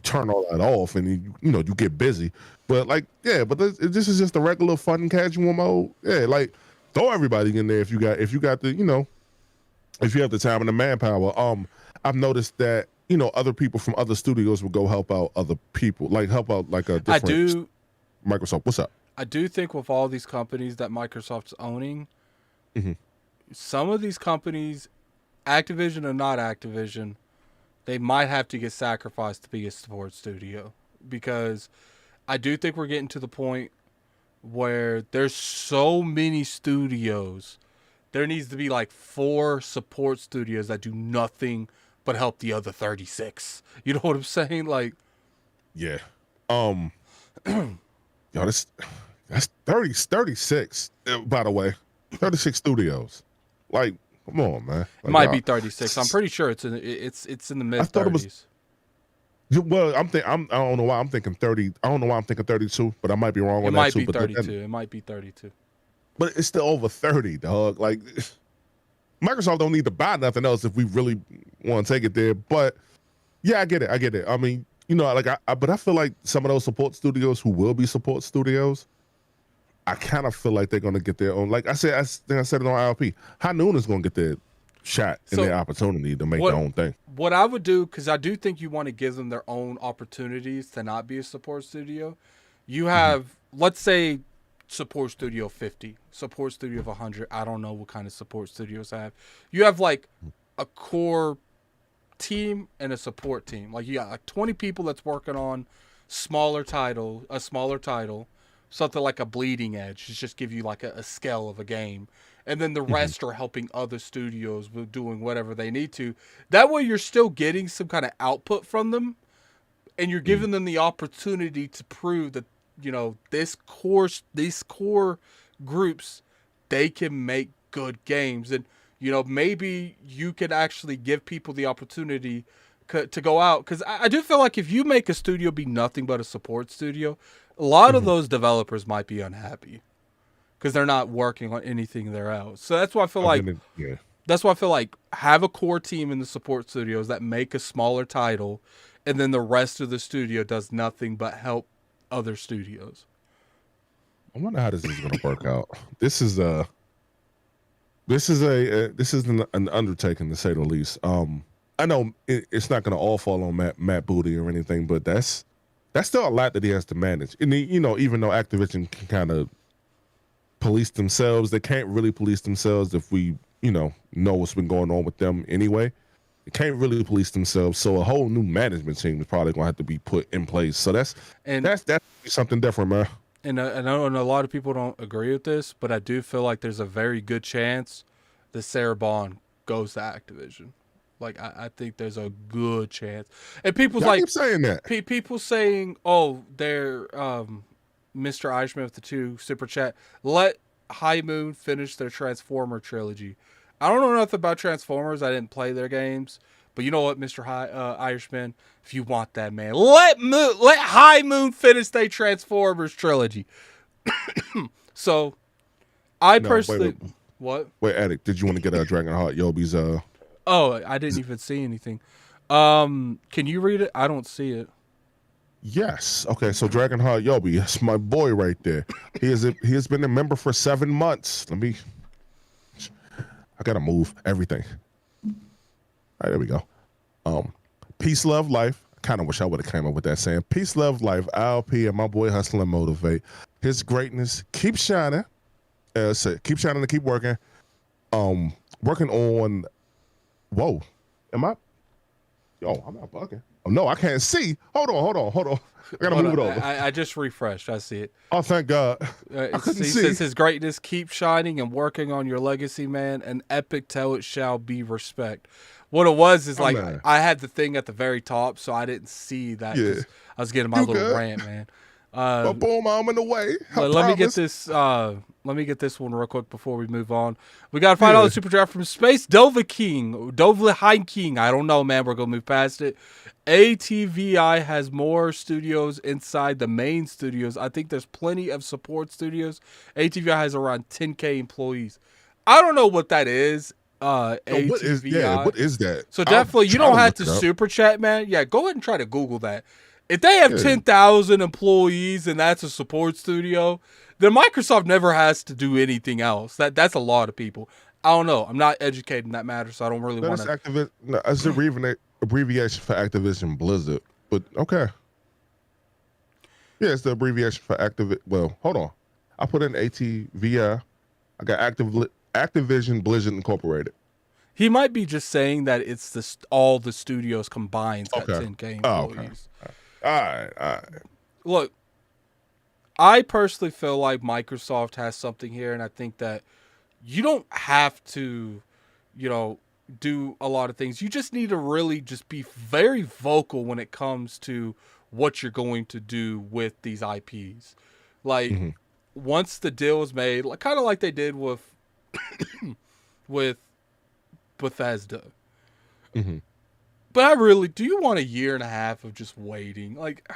[SPEAKER 2] turn all that off and you get busy. But like, yeah, but this is just a regular fun casual mode. Yeah, like throw everybody in there if you got the, if you have the time and the manpower. I've noticed that, other people from other studios will go help out other people, like help out like a different Microsoft. What's up?
[SPEAKER 1] I do think with all these companies that Microsoft's owning, some of these companies, Activision or not Activision, they might have to get sacrificed to be a support studio, because I do think we're getting to the point where there's so many studios. There needs to be like 4 support studios that do nothing but help the other 36. You know what I'm saying? Like,
[SPEAKER 2] yeah. Yo, that's 36, by the way. 36 studios. Like, come on, man. Like,
[SPEAKER 1] it might be 36. I'm pretty sure it's in the mid 30s.
[SPEAKER 2] Well, I don't know why I'm thinking 30. I don't know why I'm thinking 32, but I might be wrong on that too.
[SPEAKER 1] It might be 32.
[SPEAKER 2] But it's still over 30, dog. Like, Microsoft don't need to buy nothing else if we really want to take it there. But yeah, I get it. I mean, but I feel like some of those support studios who will be support studios, I kind of feel like they're going to get their own. Like I said it on ILP. High Noon is going to get their shot and their opportunity to make their own thing.
[SPEAKER 1] What I would do, because I do think you want to give them their own opportunities to not be a support studio. You have, let's say, support studio 50, support studio of 100. I don't know what kind of support studios I have. You have like a core team and a support team. Like you got like 20 people that's working on a smaller title, something like a Bleeding Edge. Just give you like a scale of a game. And then the rest are helping other studios with doing whatever they need to. That way you're still getting some kind of output from them, and you're giving them the opportunity to prove that, these core groups, they can make good games. And, maybe you could actually give people the opportunity to go out, because I do feel like if you make a studio be nothing but a support studio, a lot of those developers might be unhappy because they're not working on anything there else. So that's why I feel that's why I feel like have a core team in the support studios that make a smaller title, and then the rest of the studio does nothing but help other studios.
[SPEAKER 2] I wonder how this is going to work out. This is an undertaking, to say the least. I know it's not going to all fall on Matt Booty or anything, but that's still a lot that he has to manage. And even though Activision can kind of police themselves, they can't really police themselves if we know what's been going on with them anyway. They can't really police themselves, so a whole new management team is probably going to have to be put in place. So that's something different, man.
[SPEAKER 1] And I know a lot of people don't agree with this, but I do feel like there's a very good chance that Sarah Bond goes to Activision. Like, I think there's a good chance. And people's
[SPEAKER 2] keep saying that.
[SPEAKER 1] People saying, oh, they're Mr. Irishman with the 2 super chat. Let High Moon finish their Transformer trilogy. I don't know enough about Transformers. I didn't play their games. But you know what, Mr. Irishman? If you want that, man, let High Moon finish their Transformers trilogy. So, personally... What?
[SPEAKER 2] Wait, Addict, did you want to get Dragonheart Yobi's...
[SPEAKER 1] Oh, I didn't even see anything. Can you read it? I don't see it.
[SPEAKER 2] Yes. Okay, so Dragonheart Yobi, that's my boy right there. He has been a member for 7 months. I gotta move everything. All right, there we go. Peace, love, life. I kind of wish I would have came up with that saying. Peace, love, life. ILP and my boy Hustle and Motivate. His greatness keep shining. Keep shining and keep working. Working on... Whoa. Am I... Yo, I'm not bugging. Oh, no, I can't see. Hold on. I gotta move it over.
[SPEAKER 1] I just refreshed. I see it.
[SPEAKER 2] Oh, thank God. I couldn't see.
[SPEAKER 1] Says his greatness keep shining and working on your legacy, man. An epic tale it shall be, respect. What it was is I had the thing at the very top, so I didn't see that. Yeah. I was getting my little rant, man.
[SPEAKER 2] Boom, I'm in the way.
[SPEAKER 1] Let me get this. Let me get this one real quick before we move on. We got a $5 super draft from Space Dova King. I don't know, man. We're gonna move past it. ATVI has more studios inside the main studios. I think there's plenty of support studios. ATVI has around 10K employees. I don't know what that is. ATVI.
[SPEAKER 2] What is that?
[SPEAKER 1] So definitely, you don't have to super chat, man. Yeah, go ahead and try to Google that. If they have 10,000 employees and that's a support studio, then Microsoft never has to do anything else. That's a lot of people. I don't know. I'm not educated in that matter, so I don't really want to.
[SPEAKER 2] It's an abbreviation for Activision Blizzard, but okay. Yeah, it's the abbreviation for Activision. Well, hold on. I put in ATVI. I got Activision Blizzard Incorporated.
[SPEAKER 1] He might be just saying that it's all the studios combined at 10K employees.
[SPEAKER 2] All right.
[SPEAKER 1] Look, I personally feel like Microsoft has something here, and I think that you don't have to, do a lot of things. You just need to really just be very vocal when it comes to what you're going to do with these IPs. Like, once the deal is made, kind of like they did with Bethesda.
[SPEAKER 2] Mm-hmm.
[SPEAKER 1] But do you want a year and a half of just waiting? Like,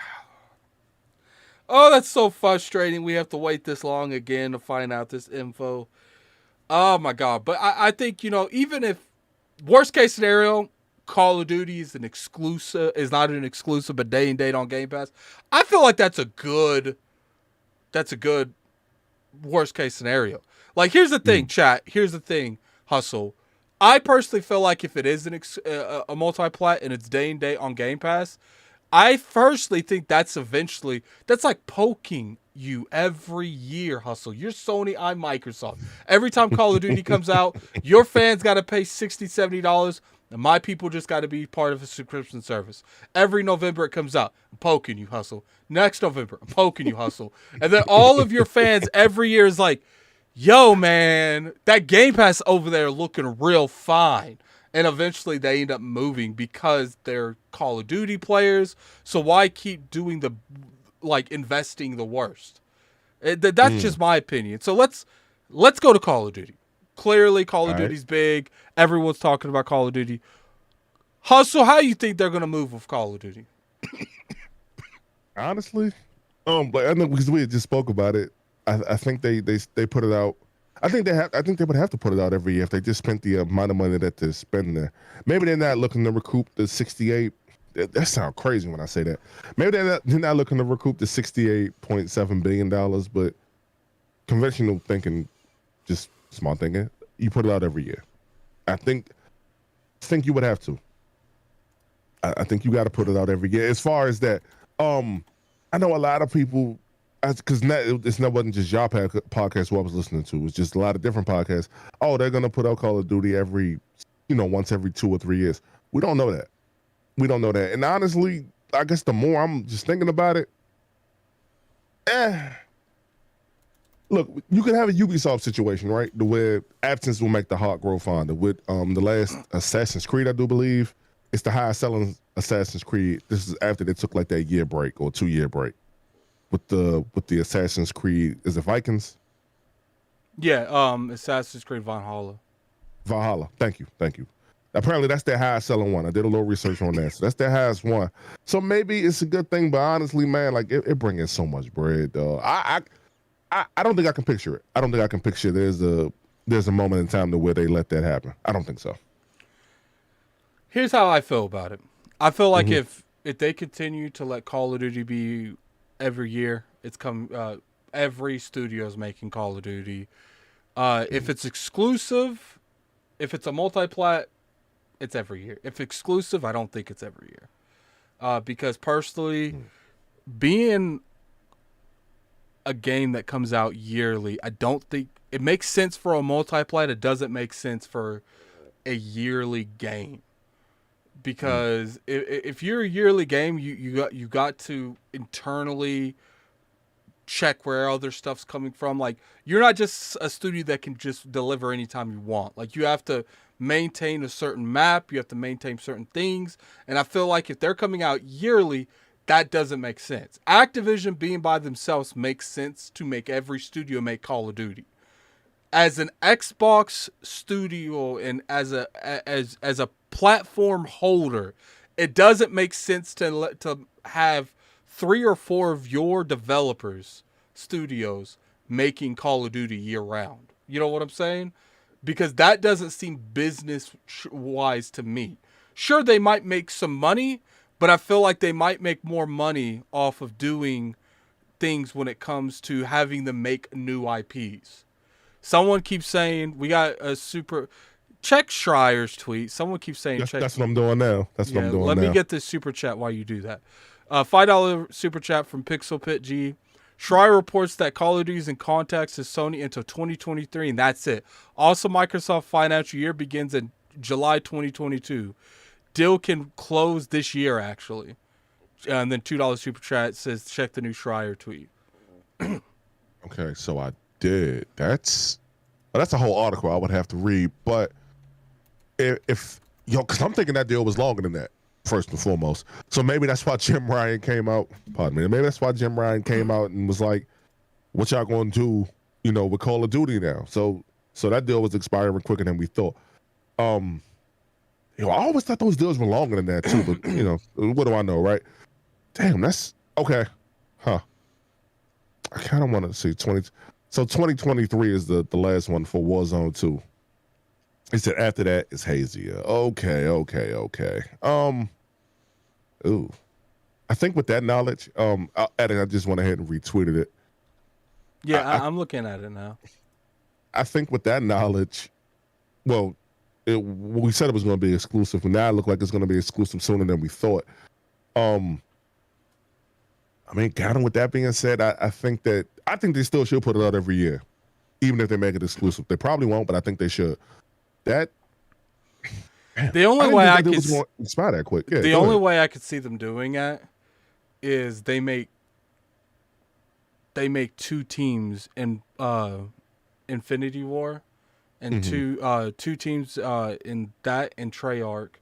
[SPEAKER 1] oh, that's so frustrating. We have to wait this long again to find out this info. Oh my God. But I think, even if worst case scenario, Call of Duty is not an exclusive, but day and date on Game Pass. I feel like that's a good worst case scenario. Like, here's the thing, chat. Here's the thing, Hustle. I personally feel like if it is a multi-plat and it's day and date on Game Pass, I personally think that's like poking you every year, Hustle. You're Sony, I'm Microsoft. Every time Call of Duty comes out, your fans got to pay $60, $70, and my people just got to be part of a subscription service. Every November it comes out, I'm poking you, Hustle. Next November, I'm poking you, Hustle. And then all of your fans every year is like, yo, man, that Game Pass over there looking real fine. And eventually they end up moving because they're Call of Duty players. So why keep doing investing the worst? That's just my opinion. So let's go to Call of Duty. Clearly, Call of Duty's big. Everyone's talking about Call of Duty. Hustle, how you think they're gonna move with Call of Duty?
[SPEAKER 2] Honestly, but I know because we just spoke about it. I think they put it out. I think they would have to put it out every year if they just spent the amount of money that they're spending there. Maybe they're not looking to recoup the 68. That sounds crazy when I say that. Maybe they're not looking to recoup the $68.7 billion, but conventional thinking, just small thinking, you put it out every year. I think you would have to. I think you got to put it out every year. As far as that, I know a lot of people, because it's not wasn't just your podcast what I was listening to. It's just a lot of different podcasts. Oh, they're gonna put out Call of Duty once every 2 or 3 years. We don't know that. And honestly, I guess the more I'm just thinking about it, look, you could have a Ubisoft situation, right? Where absence will make the heart grow fonder. With the last Assassin's Creed, I do believe, it's the highest selling Assassin's Creed. This is after they took like that year break or 2-year break. With the Assassin's Creed, is it Vikings?
[SPEAKER 1] Yeah, Assassin's Creed Valhalla.
[SPEAKER 2] Valhalla. Thank you. Apparently, that's their highest selling one. I did a little research on that. So that's their highest one. So maybe it's a good thing, but honestly, man, like it brings in so much bread, dog. I don't think I can picture it. I don't think I can picture there's a moment in time to where they let that happen. I don't think so.
[SPEAKER 1] Here's how I feel about it. I feel like if they continue to let Call of Duty be every year, every studio's making Call of Duty. If it's exclusive, if it's a multi-plat, it's every year. If exclusive, I don't think it's every year. Because personally, being a game that comes out yearly, I don't think it makes sense for a multi-plat. It doesn't make sense for a yearly game. Because if you're a yearly game, you got to internally check where other stuff's coming from. Like, you're not just a studio that can just deliver anytime you want. Like, you have to maintain a certain map, you have to maintain certain things, and I feel like if they're coming out yearly, that doesn't make sense. Activision being by themselves makes sense to make every studio make Call of Duty. As an Xbox studio and as a platform holder, it doesn't make sense to have 3 or 4 of your developers studios making Call of Duty year round. You know what I'm saying? Because that doesn't seem business wise to me. Sure, they might make some money, but I feel like they might make more money off of doing things when it comes to having them make new IPs. Someone keeps saying we got a super. Check Schreier's tweet. Someone keeps saying
[SPEAKER 2] that's what I'm doing now.
[SPEAKER 1] Let me get this super chat while you do that. $5 super chat from Pixel Pit G. Schreier reports that Call of Duty is in contacts with Sony until 2023, and that's it. Also, Microsoft financial year begins in July 2022. Deal can close this year, actually. And then $2 super chat says, check the new Schreier tweet.
[SPEAKER 2] Okay, so I did. That's a whole article I would have to read. But if because I'm thinking that deal was longer than that, first and foremost. So maybe that's why Jim Ryan came out. Pardon me. Maybe that's why Jim Ryan came out and was like, "What y'all gonna do? With Call of Duty now?" So that deal was expiring quicker than we thought. I always thought those deals were longer than that too. But what do I know, right? Damn, that's okay, huh? I kind of want to see 20. So 2023 is the last one for Warzone 2. He said after that it's hazier. Okay. Ooh. I think with that knowledge, I just went ahead and retweeted it.
[SPEAKER 1] Yeah, I'm looking at it now.
[SPEAKER 2] I think with that knowledge, well, we said it was going to be exclusive, but now it looks like it's going to be exclusive sooner than we thought. Kind of with that being said, I think they still should put it out every year, even if they make it exclusive. They probably won't, but I think they should. The
[SPEAKER 1] only way I could
[SPEAKER 2] expire that quick. Yeah,
[SPEAKER 1] the only way I could see them doing it is they make 2 teams in Infinity War, and two teams in that and Treyarch,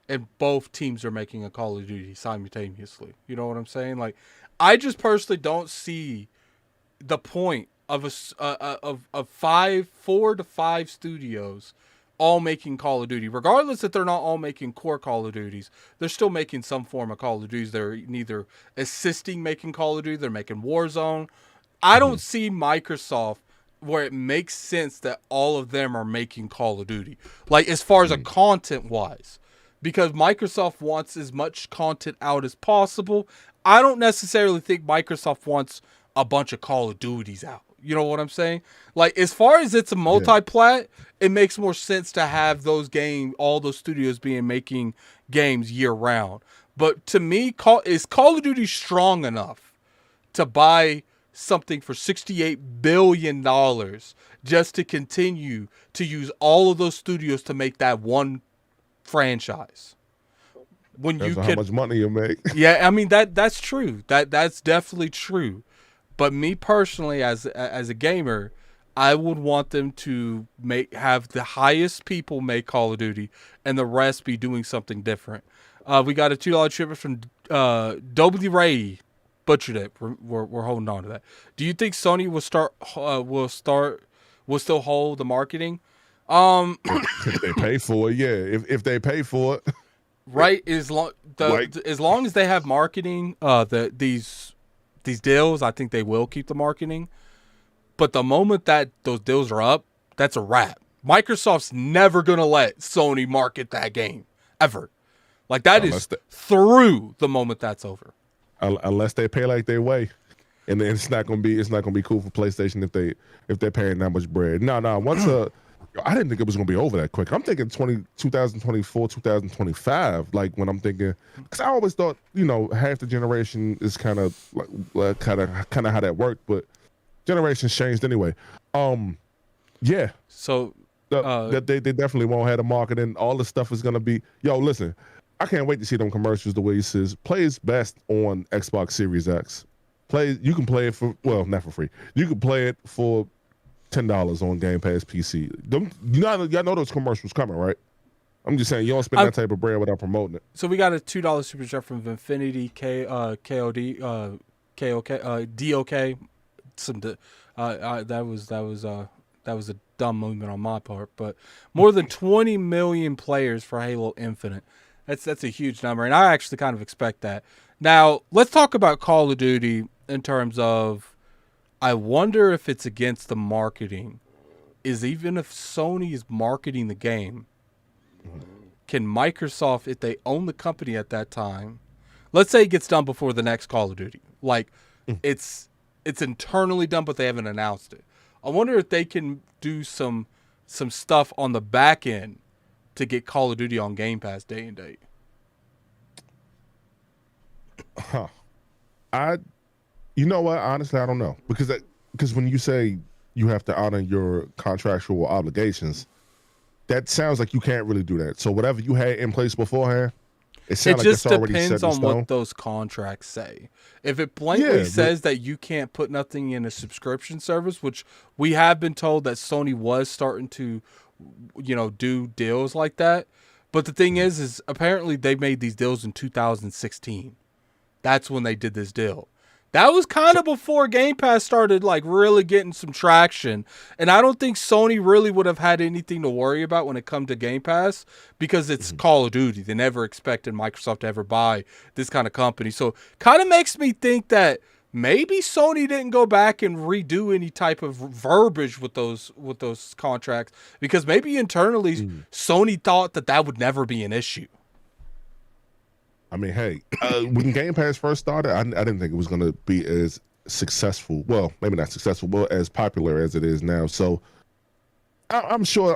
[SPEAKER 1] and both teams are making a Call of Duty simultaneously. You know what I'm saying? Like, I just personally don't see the point of 4 to 5 studios all making Call of Duty, regardless that they're not all making core Call of Duties, they're still making some form of Call of Duties. They're neither assisting making Call of Duty, they're making Warzone. I don't see Microsoft where it makes sense that all of them are making Call of Duty. Like, as far as a content wise, because Microsoft wants as much content out as possible. I don't necessarily think Microsoft wants a bunch of Call of Duties out. You know what I'm saying? Like, as far as it's a multi-plat, it makes more sense to have those all those studios making games year round. But to me, is Call of Duty strong enough to buy something for $68 billion just to continue to use all of those studios to make that one franchise? When
[SPEAKER 2] That's
[SPEAKER 1] you
[SPEAKER 2] how much money you make.
[SPEAKER 1] Yeah, I mean that's true. That's definitely true. But me personally, as a gamer, I would want them to have the highest people make Call of Duty, and the rest be doing something different. We got a $2 shipment from W. Ray. Butchered it. We're holding on to that. Do you think Sony will still hold the marketing?
[SPEAKER 2] If they pay for it, yeah. If they pay for it,
[SPEAKER 1] right? As long as they have marketing, these deals, I think they will keep the marketing. But the moment that those deals are up, that's a wrap. Microsoft's never gonna let Sony market that game ever. Like, that is through the moment that's over.
[SPEAKER 2] Unless they pay like they weigh, and then it's not gonna be cool for PlayStation if they're paying that much bread. No, once I didn't think it was gonna be over that quick. I'm thinking 2024, 2025. Like, when I'm thinking, because I always thought, half the generation is kind of how that worked, but generations changed anyway. Yeah.
[SPEAKER 1] So
[SPEAKER 2] that they definitely won't have the marketing. All the stuff is gonna be. Yo, listen. I can't wait to see them commercials the way he says. Plays best on Xbox Series X. You can play it not for free. You can play it for $10 on Game Pass PC. Y'all know those commercials coming, right? I'm just saying, you don't spend that type of bread without promoting it.
[SPEAKER 1] So we got a $2 super chat from Infinity KOD DOK. That was a dumb movement on my part, but more than 20 million players for Halo Infinite. That's a huge number, and I actually kind of expect that. Now, let's talk about Call of Duty in terms of, I wonder if it's against the marketing. Even if Sony is marketing the game, can Microsoft, if they own the company at that time, let's say it gets done before the next Call of Duty, like it's internally done, but they haven't announced it. I wonder if they can do some stuff on the back end to get Call of Duty on Game Pass day and date.
[SPEAKER 2] You know what? Honestly, I don't know, because when you say you have to honor your contractual obligations, that sounds like you can't really do that. So whatever you had in place beforehand, it sounds like it's already set in stone. It just depends on what
[SPEAKER 1] those contracts say. If it blankly says that you can't put nothing in a subscription service, which we have been told that Sony was starting to, do deals like that. But the thing is apparently they made these deals in 2016. That's when they did this deal. That was kind of before Game Pass started really getting some traction. And I don't think Sony really would have had anything to worry about when it comes to Game Pass, because it's Call of Duty. They never expected Microsoft to ever buy this kind of company. So kind of makes me think that maybe Sony didn't go back and redo any type of verbiage with those contracts, because maybe internally Sony thought that would never be an issue.
[SPEAKER 2] I mean, hey, when Game Pass first started, I didn't think it was going to be as successful. Well, maybe not successful, but as popular as it is now. So I'm sure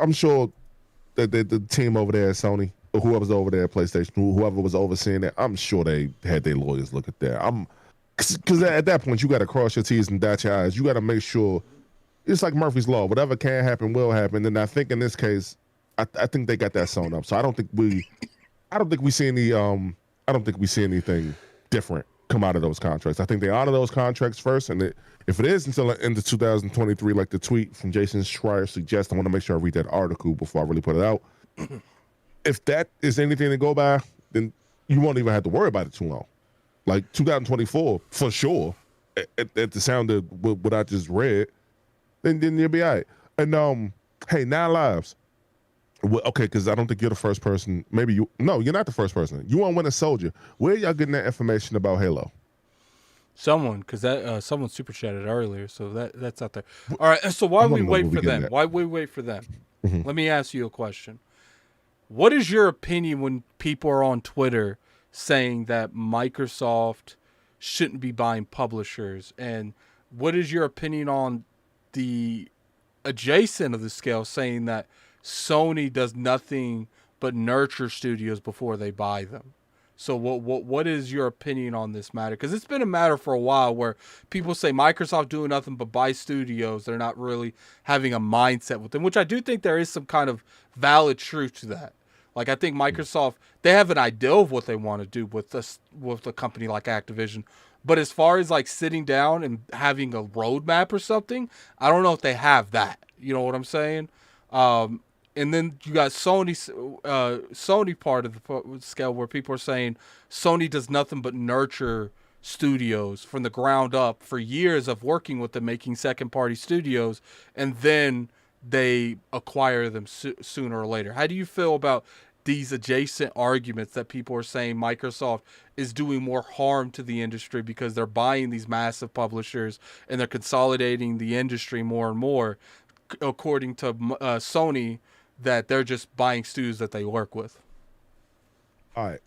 [SPEAKER 2] that the team over there at Sony, or whoever's over there at PlayStation, whoever was overseeing it, I'm sure they had their lawyers look at that. Because at that point, you got to cross your T's and dot your I's. You got to make sure, it's like Murphy's Law. Whatever can happen will happen. And I think in this case, I think they got that sewn up. So I don't think we see anything different come out of those contracts. I think they honor those contracts first, and if it is until into 2023, like the tweet from Jason Schreier suggests, I want to make sure I read that article before I really put it out. If that is anything to go by, then you won't even have to worry about it too long. Like 2024, for sure, at the sound of what I just read, then you'll be all right. And hey, 9 Lives. Well, okay, because I don't think you're the first person. Maybe you. No, you're not the first person. You on Winter Soldier. Where y'all getting that information about Halo?
[SPEAKER 1] Someone, because that someone super chatted earlier, so that's out there. All right, so
[SPEAKER 2] I
[SPEAKER 1] while
[SPEAKER 2] want
[SPEAKER 1] we
[SPEAKER 2] to know where
[SPEAKER 1] wait
[SPEAKER 2] we
[SPEAKER 1] for
[SPEAKER 2] getting
[SPEAKER 1] them,
[SPEAKER 2] that.
[SPEAKER 1] while we wait for them,
[SPEAKER 2] Mhm.
[SPEAKER 1] let me ask you a question. What is your opinion when people are on Twitter saying that Microsoft shouldn't be buying publishers? And what is your opinion on the adjacent of the scale saying that Sony does nothing but nurture studios before they buy them? So what is your opinion on this matter? Because it's been a matter for a while where people say Microsoft doing nothing but buy studios. They're not really having a mindset with them, which I do think there is some kind of valid truth to that. Like I think Microsoft, they have an idea of what they want to do with this, with a company like Activision, but as far as like sitting down and having a roadmap or something, I don't know if they have that. You know what I'm saying? Um, and then you got Sony part of the scale where people are saying Sony does nothing but nurture studios from the ground up for years of working with them, making second party studios, and then they acquire them sooner or later. How do you feel about these adjacent arguments that people are saying Microsoft is doing more harm to the industry because they're buying these massive publishers and they're consolidating the industry more and more, according to Sony, that they're just buying studios that they work with?
[SPEAKER 2] All right.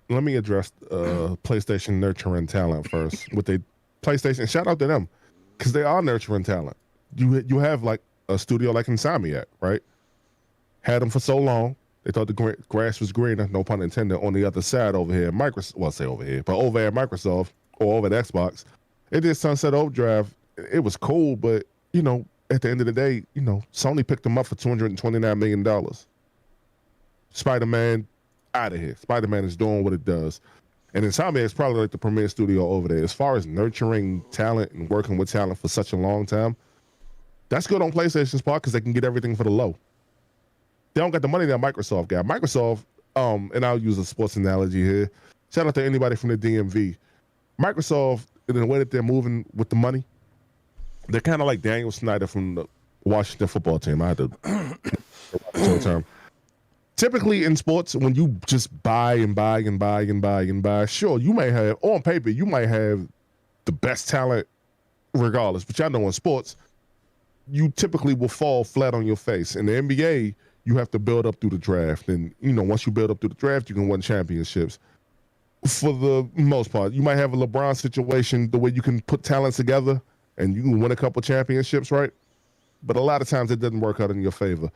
[SPEAKER 2] Let me address PlayStation nurturing talent first. With the PlayStation, shout out to them because they are nurturing talent. You have like a studio like Insomniac, right? Had them for so long. They thought the grass was greener, no pun intended, on the other side over here. Microsoft, well, say over here, but over at Microsoft or over at Xbox, it did Sunset Overdrive. It was cool, but at the end of the day, Sony picked them up for $229 million. Spider-Man, out of here. Spider-Man is doing what it does. And Insomniac is probably like the premier studio over there. As far as nurturing talent and working with talent for such a long time, that's good on PlayStation's part because they can get everything for the low. They don't got the money that Microsoft got. Microsoft, and I'll use a sports analogy here. Shout out to anybody from the DMV. Microsoft, in the way that they're moving with the money, they're kind of like Daniel Snyder from the Washington football team. I had to term. Typically in sports, when you just buy and buy and buy and buy and buy, sure, you may have, on paper, you might have the best talent regardless. But y'all know in sports, you typically will fall flat on your face. In the NBA, you have to build up through the draft. And, once you build up through the draft, you can win championships. For the most part, you might have a LeBron situation the way you can put talent together and you can win a couple championships, right? But a lot of times it doesn't work out in your favor.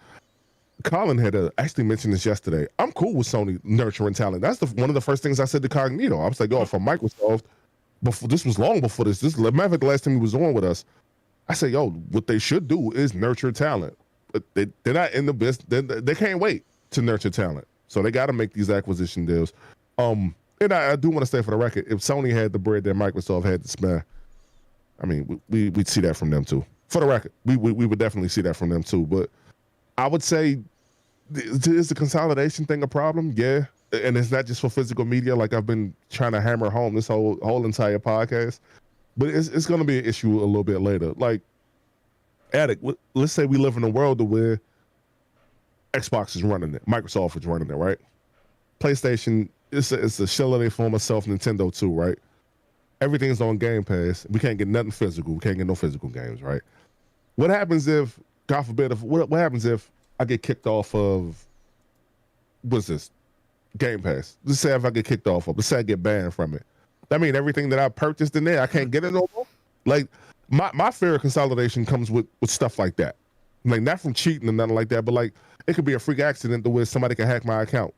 [SPEAKER 2] Colin had actually mentioned this yesterday. I'm cool with Sony nurturing talent. That's one of the first things I said to Cognito. I was like, for Microsoft, this was long before this. Matter of fact, the last time he was on with us, I said, what they should do is nurture talent. But they're not in the business. They can't wait to nurture talent. So they got to make these acquisition deals. And I do want to say for the record, if Sony had the bread that Microsoft had to spend, I mean, we'd see that from them too. For the record, we would definitely see that from them too. But I would say, is the consolidation thing a problem? Yeah. And it's not just for physical media, like I've been trying to hammer home this whole entire podcast. But it's going to be an issue a little bit later. Like, Addict, let's say we live in a world where Xbox is running it, Microsoft is running it, right? PlayStation, it's a shell of their former self, Nintendo too, right? Everything's on Game Pass. We can't get nothing physical. We can't get no physical games, right? What happens if, God forbid, what happens if I get kicked off of, what's this? Game Pass. Let's say if I get kicked off of, let's say I get banned from it. That means everything that I purchased in there, I can't get it no more? Like, my fear of consolidation comes with stuff like that. Like, not from cheating or nothing like that, but like, it could be a freak accident to where somebody can hack my account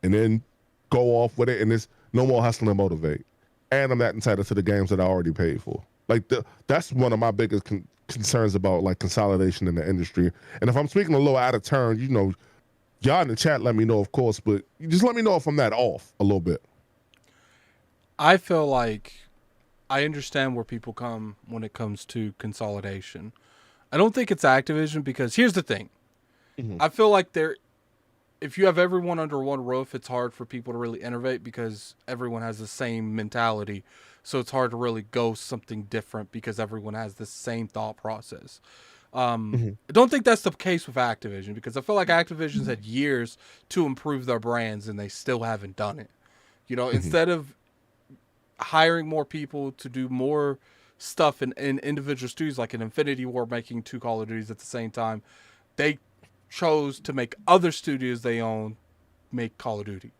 [SPEAKER 2] and then go off with it, and there's no more hustle and motivate. And I'm not entitled to the games that I already paid for. Like, that's one of my biggest concerns about like consolidation in the industry. And if I'm speaking a little out of turn, y'all in the chat let me know, of course, but you just let me know if I'm not off a little bit.
[SPEAKER 1] I feel like I understand where people come when it comes to consolidation. I don't think it's Activision because here's the thing.
[SPEAKER 2] Mm-hmm.
[SPEAKER 1] I feel like if you have everyone under one roof, it's hard for people to really innovate because everyone has the same mentality. So it's hard to really go something different because everyone has the same thought process. I don't think that's the case with Activision, because I feel like Activision's had years to improve their brands and they still haven't done it. You know, instead of hiring more people to do more stuff in individual studios, like in Infinity Ward making 2 Call of Duties at the same time, they chose to make other studios they own make Call of Duty.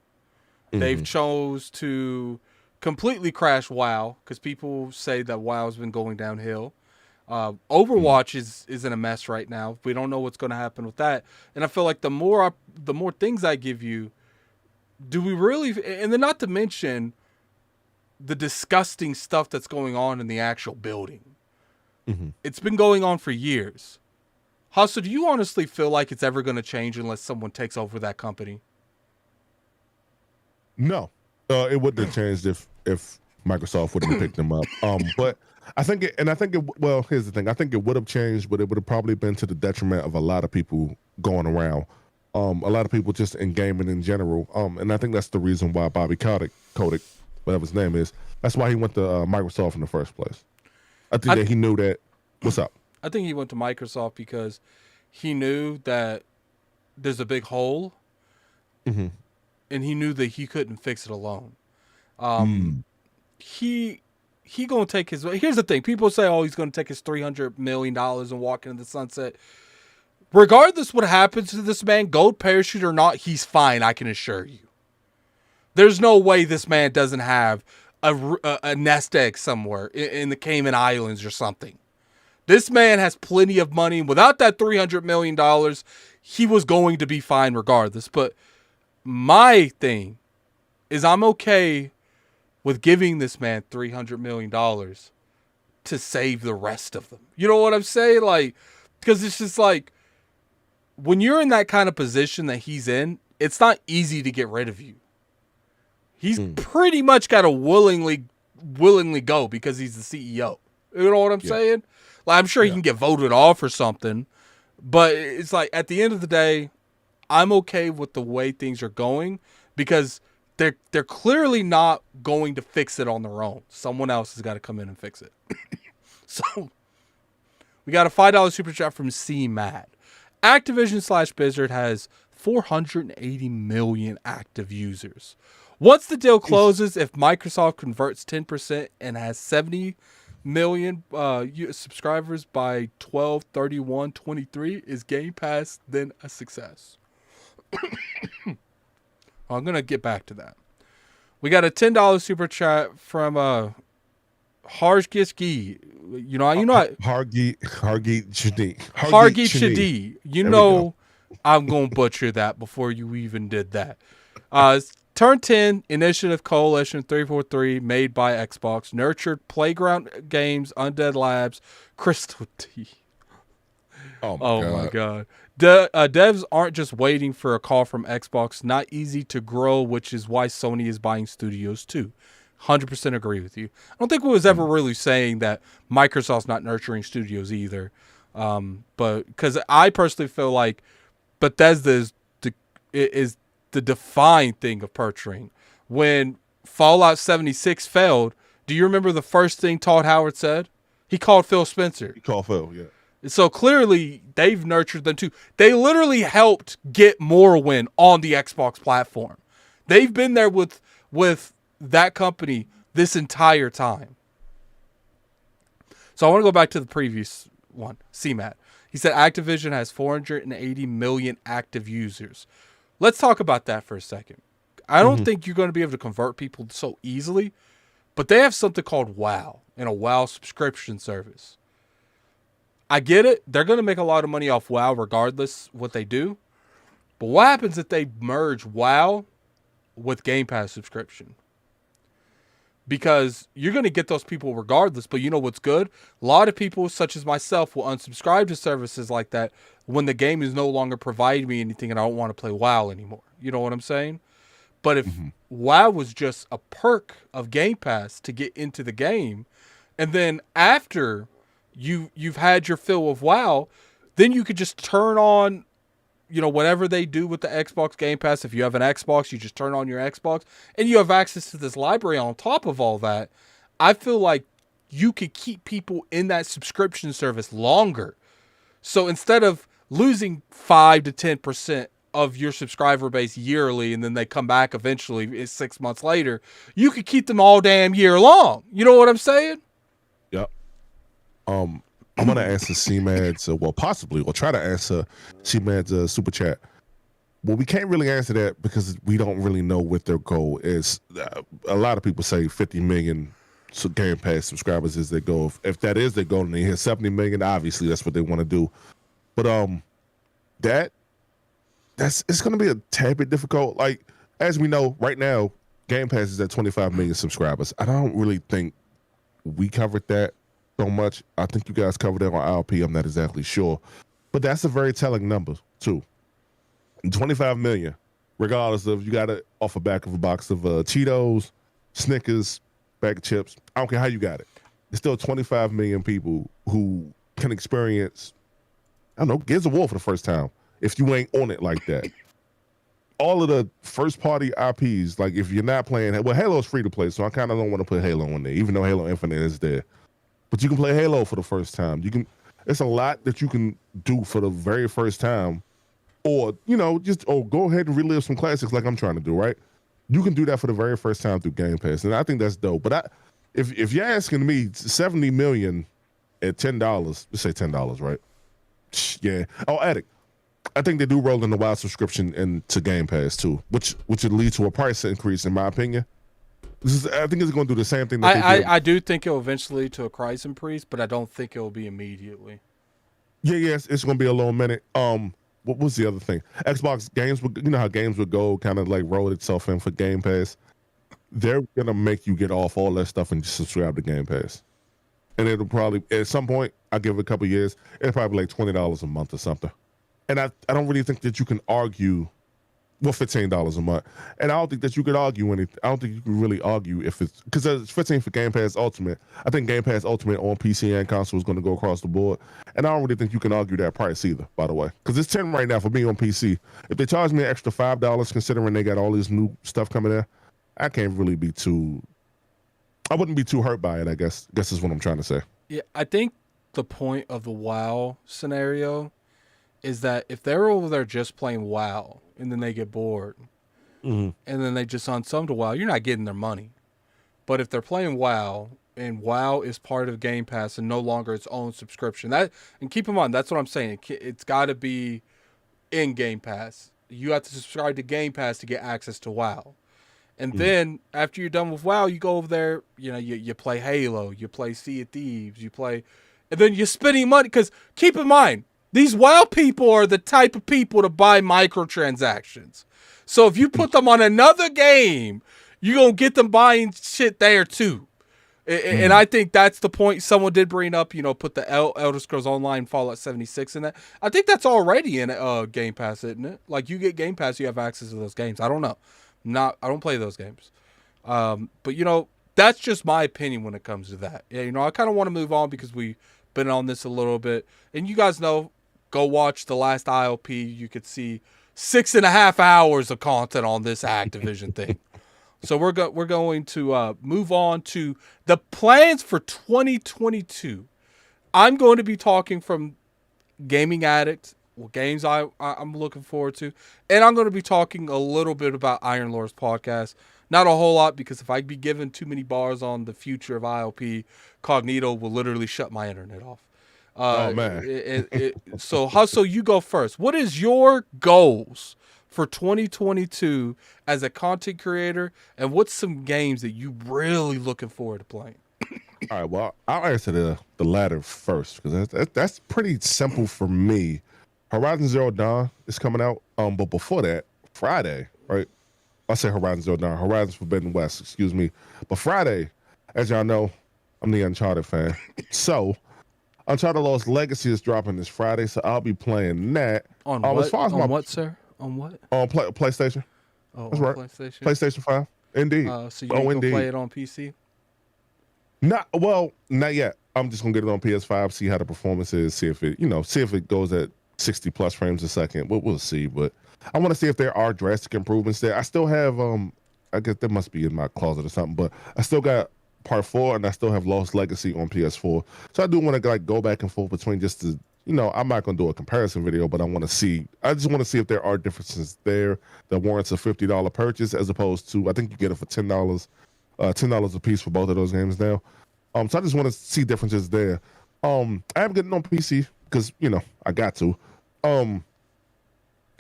[SPEAKER 1] They've chose to completely crash WoW, because people say that WoW has been going downhill. Overwatch is in a mess right now. We don't know what's going to happen with that. And I feel like the more things I give you, do we really? And then not to mention the disgusting stuff that's going on in the actual building. It's been going on for years. Hustle, do you honestly feel like it's ever going to change unless someone takes over that company?
[SPEAKER 2] No, it wouldn't have changed if Microsoft wouldn't have picked them up. But I think well, here's the thing. I think it would have changed, but it would have probably been to the detriment of a lot of people going around. A lot of people just in gaming in general. And I think that's the reason why Bobby Kotick, whatever his name is, that's why he went to Microsoft in the first place. I think that he knew that. What's up?
[SPEAKER 1] I think he went to Microsoft because he knew that there's a big hole, and he knew that he couldn't fix it alone. He gonna take his. Here's the thing: people say, "Oh, he's gonna take his $300 million and walk into the sunset." Regardless what happens to this man, gold parachute or not, he's fine. I can assure you. There's no way this man doesn't have a nest egg somewhere in the Cayman Islands or something. This man has plenty of money. Without that $300 million, he was going to be fine regardless. But my thing is, I'm okay with giving this man $300 million to save the rest of them. You know what I'm saying? Like, because it's just like, when you're in that kind of position that he's in, it's not easy to get rid of you. He's pretty much got to willingly go because he's the CEO. You know what I'm saying? Like, I'm sure he can get voted off or something, but it's like, at the end of the day, I'm okay with the way things are going, because they're clearly not going to fix it on their own. Someone else has got to come in and fix it. So we got a $5 super chat from C Mad. Activision/Blizzard has 480 million active users. Once the deal closes, if Microsoft converts 10% and has 70 million subscribers by 12/31/23, is Game Pass then a success? I'm going to get back to that. We got a $10 super chat from Hargitski.
[SPEAKER 2] Hargit Chadi.
[SPEAKER 1] Hargit Chadi. You know I'm going to butcher that before you even did that. Turn 10 Initiative Coalition 343, made by Xbox, nurtured Playground Games, Undead Labs, Crystal T.
[SPEAKER 2] Oh my god.
[SPEAKER 1] Devs aren't just waiting for a call from Xbox. Not easy to grow, which is why Sony is buying studios too. 100% agree with you. I don't think we was ever really saying that Microsoft's not nurturing studios either. But because I personally feel like Bethesda is the defined thing of nurturing. When Fallout 76 failed, do you remember the first thing Todd Howard said? He called Phil Spencer.
[SPEAKER 2] He called Phil, yeah.
[SPEAKER 1] So clearly, they've nurtured them too. They literally helped get Morrowind on the Xbox platform. They've been there with that company this entire time. So I want to go back to the previous one, CMAT. He said Activision has 480 million active users. Let's talk about that for a second. I don't think you're going to be able to convert people so easily, but they have something called WoW and a WoW subscription service. I get it. They're going to make a lot of money off WoW regardless what they do. But what happens if they merge WoW with Game Pass subscription? Because you're going to get those people regardless, but you know what's good? A lot of people, such as myself, will unsubscribe to services like that when the game is no longer providing me anything and I don't want to play WoW anymore. You know what I'm saying? But if WoW was just a perk of Game Pass to get into the game, and then after you've had your fill of WoW, then you could just turn on, whatever they do with the Xbox Game Pass. If you have an Xbox, you just turn on your Xbox and you have access to this library on top of all that. I feel like you could keep people in that subscription service longer. So instead of losing 5 to 10% of your subscriber base yearly, and then they come back eventually 6 months later, you could keep them all damn year long. You know what I'm saying?
[SPEAKER 2] Yep. I'm gonna answer C-Mad's, possibly, or try to answer C-Mad's super chat. Well, we can't really answer that because we don't really know what their goal is. A lot of people say 50 million Game Pass subscribers is their goal. If that is their goal and they hit 70 million, obviously that's what they want to do. But it's going to be a tad bit difficult. Like, as we know, right now, Game Pass is at 25 million subscribers. I don't really think we covered that so much. I think you guys covered that on ILP. I'm not exactly sure. But that's a very telling number, too. 25 million, regardless of you got it off the back of a box of Cheetos, Snickers, bag of chips. I don't care how you got it. There's still 25 million people who can experience, I don't know, Gears of War for the first time if you ain't on it like that. All of the first party IPs, like if you're not playing, well, Halo's free to play, so I kind of don't want to put Halo on there, even though Halo Infinite is there. But you can play Halo for the first time. It's a lot that you can do for the very first time. Or, go ahead and relive some classics like I'm trying to do, right? You can do that for the very first time through Game Pass, and I think that's dope. But if you're asking me, 70 million at $10, let's say $10, right? Yeah. Oh, Addict. I think they do roll in the WoW subscription into Game Pass too, which would lead to a price increase, in my opinion. I think it's going to do the same thing.
[SPEAKER 1] I do think it'll eventually lead to a price increase, but I don't think it'll be immediately.
[SPEAKER 2] Yeah, it's going to be a little minute. What was the other thing? Xbox games, how games would go kind of like roll itself in for Game Pass. They're going to make you get off all that stuff and just subscribe to Game Pass. And it'll probably, at some point, I'll give it a couple years, it'll probably like $20 a month or something. And I don't really think that you can argue, $15 a month. And I don't think that you could argue anything. I don't think you can really argue if it's, because it's 15 for Game Pass Ultimate. I think Game Pass Ultimate on PC and console is going to go across the board. And I don't really think you can argue that price either, by the way. Because it's 10 right now for me on PC. If they charge me an extra $5, considering they got all this new stuff coming in, I wouldn't be too hurt by it, I guess. I guess is what I'm trying to say.
[SPEAKER 1] Yeah, I think the point of the WoW scenario is that if they're over there just playing WoW and then they get bored and then they just unsub to WoW, you're not getting their money. But if they're playing WoW and WoW is part of Game Pass and no longer its own subscription, and keep in mind, that's what I'm saying. It's got to be in Game Pass. You have to subscribe to Game Pass to get access to WoW. And then after you're done with WoW, you go over there, you play Halo, you play Sea of Thieves, and then you're spending money. Because keep in mind, these WoW people are the type of people to buy microtransactions. So if you put them on another game, you're going to get them buying shit there too. And I think that's the point. Someone did bring up, put the Elder Scrolls Online Fallout 76 in that. I think that's already in Game Pass, isn't it? Like, you get Game Pass, you have access to those games. I don't know. I don't play those games. But, that's just my opinion when it comes to that. Yeah, I kind of want to move on because we've been on this a little bit. And you guys know, go watch the last ILP. You could see 6.5 hours of content on this Activision thing. So we're going to move on to the plans for 2022. I'm going to be talking from Gaming Addict, games I'm looking forward to, and I'm going to be talking a little bit about Iron Lord's podcast. Not a whole lot, because if I be given too many bars on the future of ILP, Cognito will literally shut my internet off.
[SPEAKER 2] Oh, man.
[SPEAKER 1] So, Hustle, you go first. What is your goals for 2022 as a content creator, and what's some games that you really looking forward to playing?
[SPEAKER 2] All right, well, I'll answer the latter first, because that's pretty simple for me. Horizon Zero Dawn is coming out, but before that, Friday, right? I say Horizon Zero Dawn, Horizon Forbidden West, excuse me. But Friday, as y'all know, I'm the Uncharted fan. So, Uncharted Lost Legacy is dropping this Friday, so I'll be playing that.
[SPEAKER 1] On what? On what, sir? On what?
[SPEAKER 2] On PlayStation.
[SPEAKER 1] Oh,
[SPEAKER 2] that's
[SPEAKER 1] on
[SPEAKER 2] right.
[SPEAKER 1] PlayStation?
[SPEAKER 2] PlayStation 5. Indeed.
[SPEAKER 1] So you can play it on PC?
[SPEAKER 2] Not yet. I'm just gonna get it on PS5, see how the performance is, see if it goes at 60 plus frames a second. We'll see, but I want to see if there are drastic improvements there. I still have I guess that must be in my closet or something, but I still got Part 4 and I still have Lost Legacy on PS4. So I do want to go back and forth between just to I'm not going to do a comparison video, but I just want to see if there are differences there that warrants a $50 purchase as opposed to, I think you get it for $10 a piece for both of those games now. So I just want to see differences there. I am getting on PC because, I got to.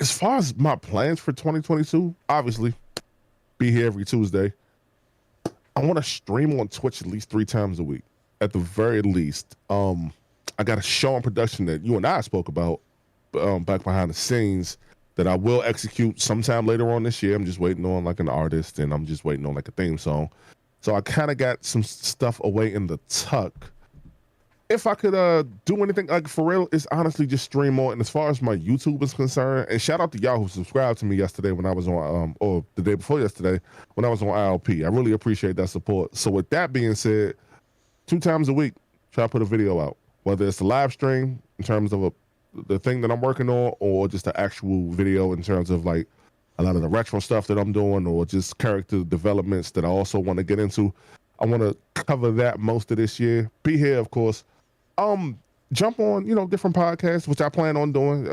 [SPEAKER 2] As far as my plans for 2022, obviously, be here every Tuesday. I want to stream on Twitch at least 3 times a week, at the very least. I got a show in production that you and I spoke about back behind the scenes that I will execute sometime later on this year. I'm just waiting on like an artist, and I'm just waiting on like a theme song. So I kind of got some stuff away in the tuck. If I could do anything, like for real, it's honestly just stream on. And as far as my YouTube is concerned, and shout out to y'all who subscribed to me yesterday when I was on, or the day before yesterday when I was on ILP. I really appreciate that support. So with that being said, 2 times a week, try to put a video out. Whether it's a live stream in terms of the thing that I'm working on, or just the actual video in terms of like a lot of the retro stuff that I'm doing, or just character developments that I also want to get into. I want to cover that most of this year. Be here, of course. Jump on, different podcasts, which I plan on doing.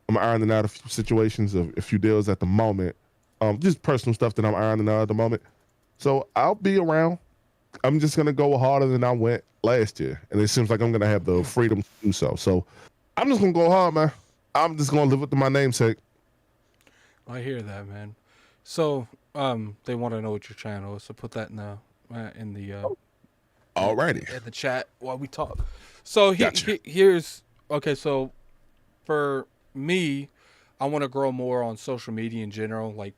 [SPEAKER 2] I'm ironing out a few situations, a few deals at the moment. Just personal stuff that I'm ironing out at the moment. So I'll be around. I'm just going to go harder than I went last year. And it seems like I'm going to have the freedom to do so. So I'm just going to go hard, man. I'm just going to live up to my namesake.
[SPEAKER 1] I hear that, man. So, they want to know what your channel is. So put that in the
[SPEAKER 2] Alrighty.
[SPEAKER 1] in the chat while we talk. So
[SPEAKER 2] Gotcha.
[SPEAKER 1] here's, okay. So for me, I want to grow more on social media in general, like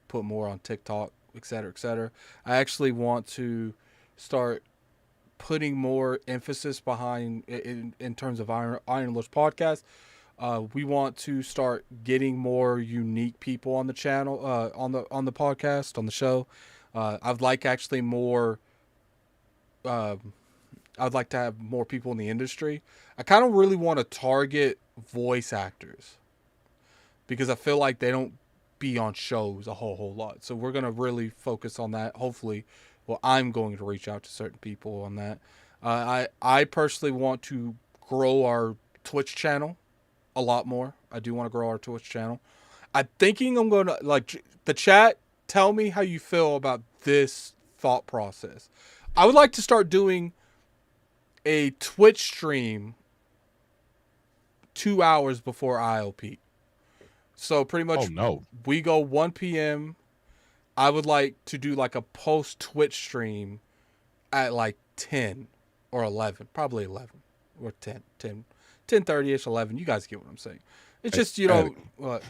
[SPEAKER 1] put more on TikTok, et cetera, et cetera. I actually want to start putting more emphasis behind in terms of Iron Lord's podcast. We want to start getting more unique people on the channel, on the podcast, on the show. I'd like actually more. I'd like to have more people in the industry. I kind of really want to target voice actors because I feel like they don't be on shows a whole lot. So we're gonna really focus on that. Hopefully, well, I'm going to reach out to certain people on that. I personally want to grow our Twitch channel a lot more. I do want to grow our Twitch channel. I'm thinking I'm going to, like, the chat, tell me how you feel about this thought process. I would like to start doing a Twitch stream 2 hours before ILP. So pretty much we go 1 p.m. I would like to do like a post Twitch stream at like 10 or 11, probably 11 or 10:30ish, 11. You guys get what I'm saying. It's just, what?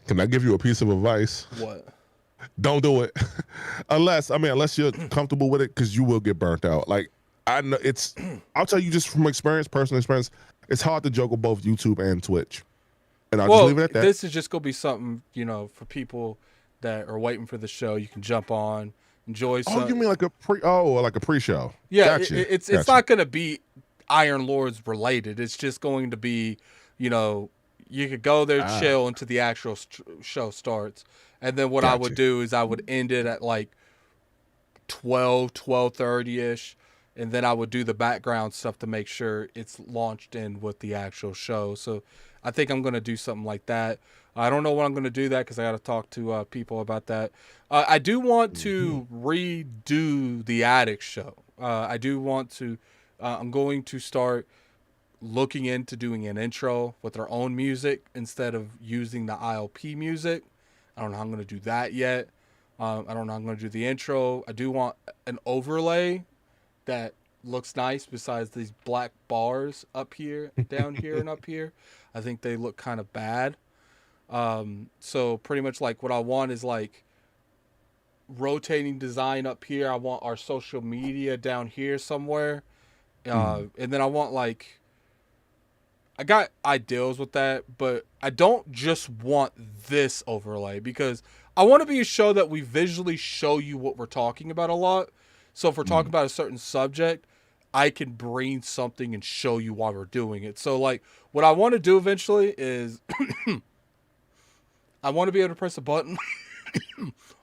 [SPEAKER 2] Can I give you a piece of advice?
[SPEAKER 1] What?
[SPEAKER 2] Don't do it. unless you're comfortable with it, because you will get burnt out. Like, I know I'll tell you just from personal experience, it's hard to juggle both YouTube and Twitch. And I'll just leave it at that.
[SPEAKER 1] This is just going to be something, for people that are waiting for the show. You can jump on, enjoy some.
[SPEAKER 2] Oh, you mean like a pre-show?
[SPEAKER 1] Yeah,
[SPEAKER 2] gotcha.
[SPEAKER 1] It's not going to be Iron Lords related. It's just going to be, you could go there, chill until the actual show starts. And then what I would do is I would end it at like 12:30ish. And then I would do the background stuff to make sure it's launched in with the actual show. So I think I'm going to do something like that. I don't know when I'm going to do that because I got to talk to people about that. I do want to redo the Attic show. I do want to, I'm going to start looking into doing an intro with our own music instead of using the ILP music. I don't know how I'm going to do that yet. I don't know how I'm going to do the intro. I do want an overlay that looks nice besides these black bars up here, down here, and up here. I think they look kind of bad. So pretty much like what I want is like rotating design up here. I want our social media down here somewhere. And then I want like, I got ideals with that, but I don't just want this overlay because I want to be a show that we visually show you what we're talking about a lot. So if we're talking about a certain subject, I can bring something and show you why we're doing it. So like what I want to do eventually is I want to be able to press a button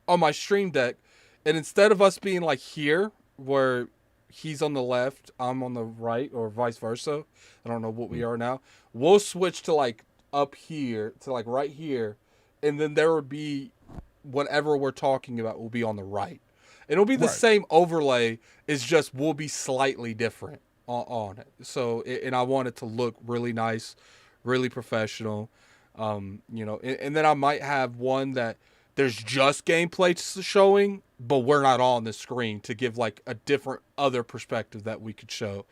[SPEAKER 1] on my stream deck. And instead of us being like here, where he's on the left, I'm on the right, or vice versa. I don't know what we are now. We'll switch to like up here to like right here, and then there would be whatever we're talking about will be on the right. It'll be the
[SPEAKER 2] Right.
[SPEAKER 1] same overlay. It's just we'll be slightly different on it. So and I want it to look really nice, really professional. And then I might have one that there's just gameplay showing, but we're not on the screen to give like a different other perspective that we could show.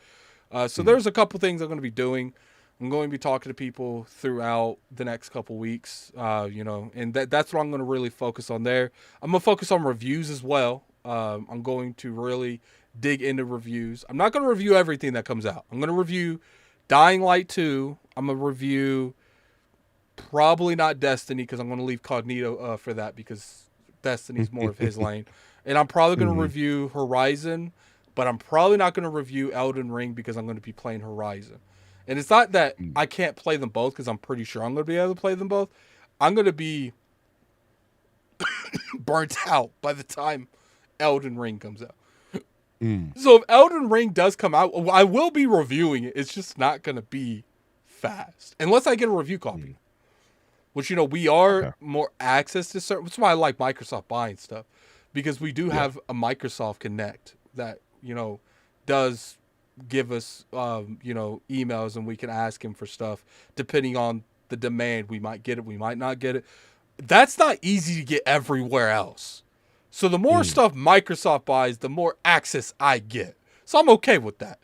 [SPEAKER 1] So there's a couple things I'm going to be doing. I'm going to be talking to people throughout the next couple weeks, and that's what I'm going to really focus on there. I'm going to focus on reviews as well. I'm going to really dig into reviews. I'm not going to review everything that comes out. I'm going to review Dying Light 2. I'm going to review probably not Destiny because I'm going to leave Cognito for that because Destiny's more of his lane. And I'm probably going to review Horizon, but I'm probably not going to review Elden Ring because I'm going to be playing Horizon. And it's not that I can't play them both because I'm pretty sure I'm going to be able to play them both. I'm going to be burnt out by the time Elden Ring comes out. So if Elden Ring does come out, I will be reviewing it. It's just not going to be fast. Unless I get a review copy. Which, we are more access to certain... That's why I like Microsoft buying stuff. Because we do have a Microsoft Connect that, does give us, emails and we can ask him for stuff. Depending on the demand, we might get it, we might not get it. That's not easy to get everywhere else. So the more stuff Microsoft buys, the more access I get. So I'm okay with that.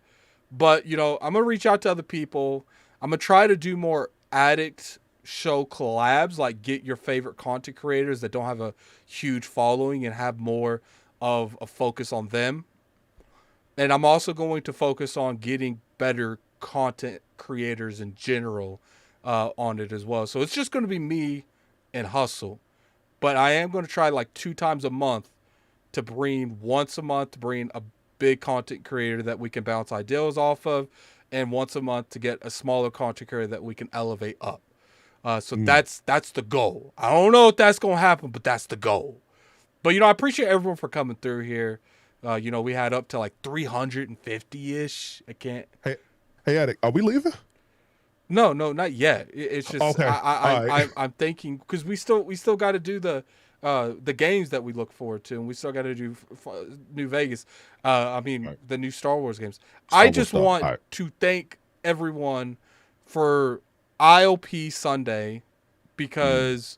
[SPEAKER 1] But, I'm going to reach out to other people. I'm going to try to do more Addict show collabs, like get your favorite content creators that don't have a huge following and have more of a focus on them. And I'm also going to focus on getting better content creators in general on it as well. So it's just going to be me and Hustle. But I am going to try like 2 times a month to bring once a month to bring a big content creator that we can bounce ideas off of, and once a month to get a smaller content creator that we can elevate up. So that's the goal. I don't know if that's going to happen, but that's the goal. But, I appreciate everyone for coming through here. We had up to like 350-ish. I can't.
[SPEAKER 2] Hey, Addict, are we leaving?
[SPEAKER 1] No, not yet. It's just
[SPEAKER 2] okay.
[SPEAKER 1] I'm thinking because we still got to do the games that we look forward to, and we still got to do New Vegas. The new Star Wars games. I just want to thank everyone for IOP Sunday because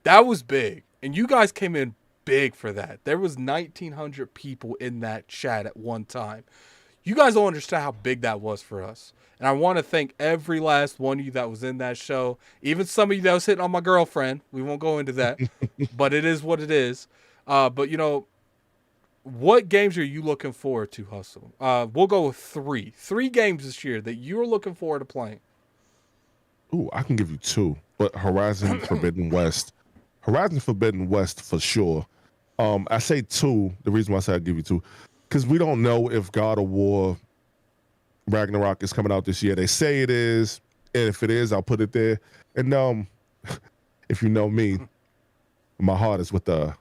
[SPEAKER 1] that was big, and you guys came in big for that. There was 1,900 people in that chat at one time. You guys don't understand how big that was for us. And I want to thank every last one of you that was in that show. Even some of you that was hitting on my girlfriend. We won't go into that. But it is what it is. But, what games are you looking forward to, Hustle? We'll go with 3. 3 games this year that you're looking forward to playing.
[SPEAKER 2] Ooh, I can give you 2. But Horizon Forbidden West. Horizon Forbidden West for sure. I say 2. The reason why I say I give you 2. Because we don't know if God of War Ragnarok is coming out this year. They say it is, and if it is, I'll put it there. And if you know me, my heart is with the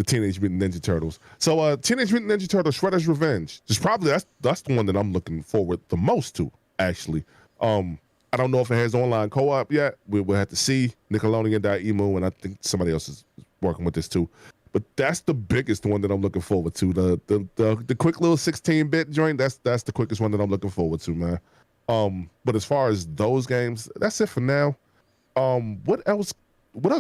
[SPEAKER 2] Teenage Mutant Ninja Turtles. So Teenage Mutant Ninja Turtles Shredder's Revenge. Just probably that's the one that I'm looking forward the most to, actually. I don't know if it has online co-op yet. We'll have to see. Nickelodeon.emu, and I think somebody else is working with this too. But that's the biggest one that I'm looking forward to. The quick little 16-bit joint, that's the quickest one that I'm looking forward to, man. But as far as those games, that's it for now. What else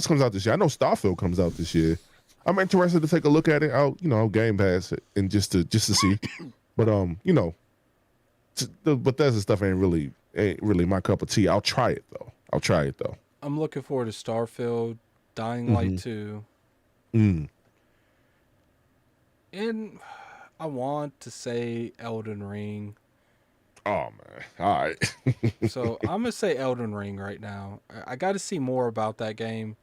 [SPEAKER 2] comes out this year? I know Starfield comes out this year. I'm interested to take a look at it out, Game Pass and just to see. But the Bethesda stuff ain't really my cup of tea. I'll try it though.
[SPEAKER 1] I'm looking forward to Starfield, Dying Light 2. And I want to say Elden Ring.
[SPEAKER 2] Oh, man. All right.
[SPEAKER 1] So I'm going to say Elden Ring right now. I got to see more about that game.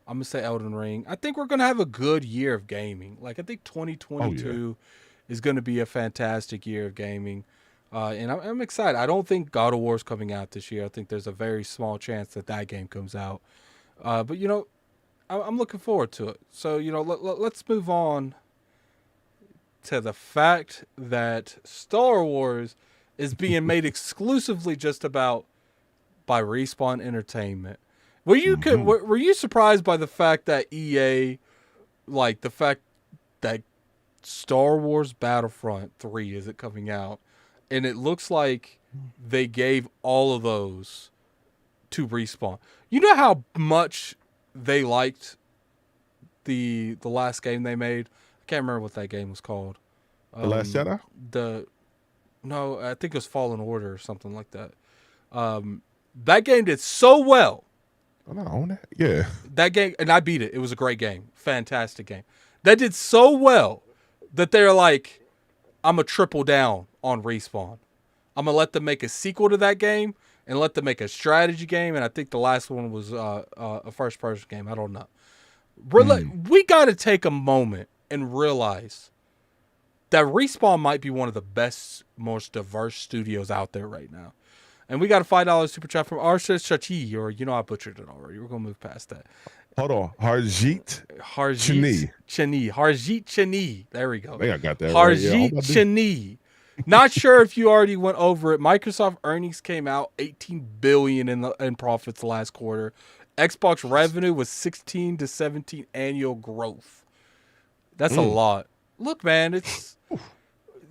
[SPEAKER 1] I'm going to say Elden Ring. I think we're going to have a good year of gaming. Like, I think 2022 is going to be a fantastic year of gaming. And I'm excited. I don't think God of War is coming out this year. I think there's a very small chance that game comes out. But, I'm looking forward to it. So, let's move on to the fact that Star Wars is being made exclusively just about by Respawn Entertainment. Were you surprised by the fact that EA, like the fact that Star Wars Battlefront 3 isn't coming out, and it looks like they gave all of those to Respawn? You know how much they liked the last game they made? I can't remember what that game was called.
[SPEAKER 2] The Last Jedi?
[SPEAKER 1] No, I think it was Fallen Order or something like that. That game did so well.
[SPEAKER 2] Oh, no, own that? Yeah.
[SPEAKER 1] That game, and I beat it. It was a great game. Fantastic game. That did so well that they're like, I'm going to triple down on Respawn. I'm going to let them make a sequel to that game and let them make a strategy game. And I think the last one was a first-person game. I don't know. We got to take a moment and realize that Respawn might be one of the best, most diverse studios out there right now. And we got a $5 super chat from Arshad Chachi, or I butchered it already. We're going to move past that.
[SPEAKER 2] Hold on. Harjeet
[SPEAKER 1] Chani. There we go.
[SPEAKER 2] I think I got that
[SPEAKER 1] Harjeet
[SPEAKER 2] right.
[SPEAKER 1] Chani. Not sure if you already went over it. Microsoft earnings came out $18 billion in profits last quarter. Xbox revenue was 16 to 17 annual growth. That's a lot. Look, man, it's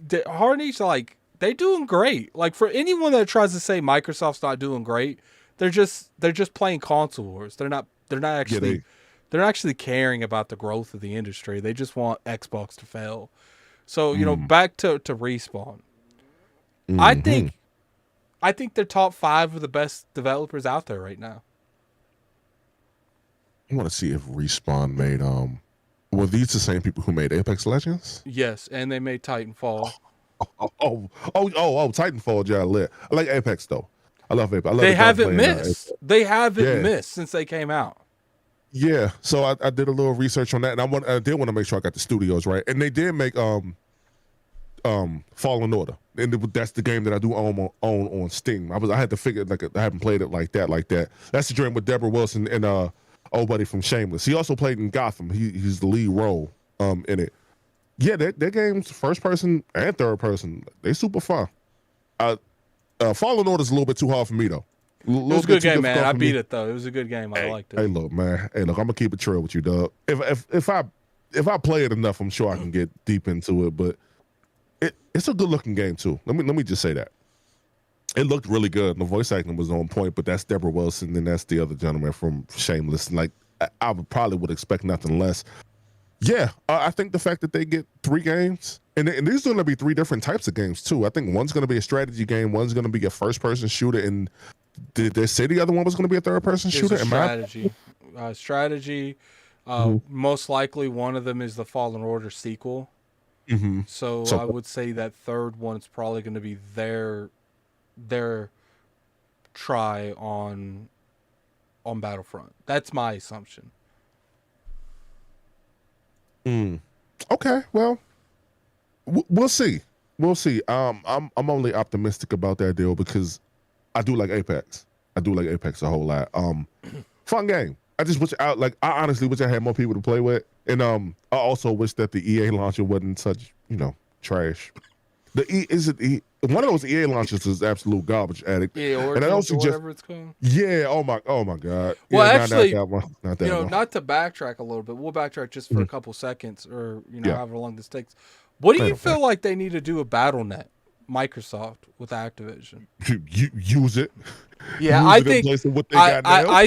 [SPEAKER 1] Harney's like, they're doing great. Like, for anyone that tries to say Microsoft's not doing great, they're just playing console wars. They're not actually caring about the growth of the industry. They just want Xbox to fail. So, back to Respawn. Mm-hmm. I think they're top 5 of the best developers out there right now.
[SPEAKER 2] I want to see if Respawn made were these the same people who made Apex Legends?
[SPEAKER 1] Yes, and they made Titanfall.
[SPEAKER 2] Titanfall, yeah, lit. I like Apex though. I love Apex.
[SPEAKER 1] They haven't missed. They haven't missed since they came out.
[SPEAKER 2] Yeah, so I did a little research on that, and I did want to make sure I got the studios right. And they did make Fallen Order, and that's the game that I do own on Steam. I had to figure, like, I haven't played it like that. That's the dream with Deborah Wilson and old buddy from Shameless. He also played in Gotham. He's the lead role in it. Yeah, their games, first person and third person, they super fun. Fallen Order is a little bit too hard for me though.
[SPEAKER 1] It was a good game, man. I beat it though. It was a good game. I liked it.
[SPEAKER 2] Hey, look, man. I'm gonna keep it trail with you, dog. If I play it enough, I'm sure I can get deep into it. But it's a good looking game too. Let me just say that. It looked really good. And the voice acting was on point. But that's Deborah Wilson, and that's the other gentleman from Shameless. And like I would expect nothing less. Yeah, I think the fact that they get 3 games, and these are going to be 3 different types of games too. I think one's going to be a strategy game, one's going to be a first-person shooter, and did they say the other one was going to be a third-person shooter?
[SPEAKER 1] A strategy. Most likely one of them is the Fallen Order sequel.
[SPEAKER 2] Mm-hmm.
[SPEAKER 1] So I would say that third one is probably going to be their try on Battlefront. That's my assumption.
[SPEAKER 2] Okay, well, we'll see. I'm only optimistic about that deal because I do like Apex. I do like Apex a whole lot. Fun game. I just wish I honestly wish I had more people to play with, and I also wish that the EA launcher wasn't such trash. One of those EA launchers is absolute garbage addict.
[SPEAKER 1] Yeah, or whatever it's called.
[SPEAKER 2] Yeah. Oh my god.
[SPEAKER 1] Well,
[SPEAKER 2] yeah,
[SPEAKER 1] actually,
[SPEAKER 2] not that one.
[SPEAKER 1] Not to backtrack a little bit. We'll backtrack just for a couple seconds, or however long this takes. What do you feel like they need to do a BattleNet, Microsoft, with Activision?
[SPEAKER 2] You use it.
[SPEAKER 1] Yeah, I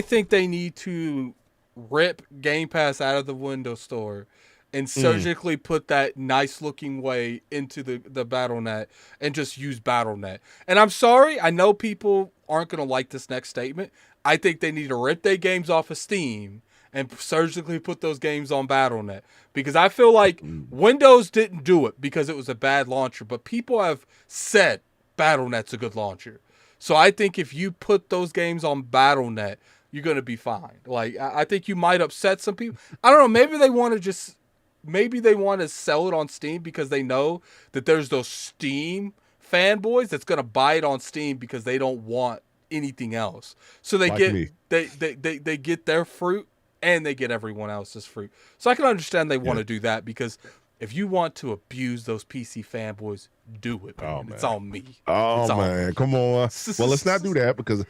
[SPEAKER 1] think they need to rip Game Pass out of the Windows Store and surgically put that nice looking way into the BattleNet and just use BattleNet. And I'm sorry, I know people aren't going to like this next statement. I think they need to rip their games off of Steam and surgically put those games on BattleNet. Because I feel like Windows didn't do it because it was a bad launcher, but people have said BattleNet's a good launcher. So I think if you put those games on BattleNet, you're going to be fine. Like, I think you might upset some people. I don't know, maybe they want to sell it on Steam because they know that there's those Steam fanboys that's going to buy it on Steam because they don't want anything else. So they get their fruit and they get everyone else's fruit. So I can understand they want to do that because if you want to abuse those PC fanboys, do it, man.
[SPEAKER 2] Oh, man.
[SPEAKER 1] It's on me.
[SPEAKER 2] Oh,
[SPEAKER 1] It's on
[SPEAKER 2] man.
[SPEAKER 1] me.
[SPEAKER 2] Come on. Well, let's not do that because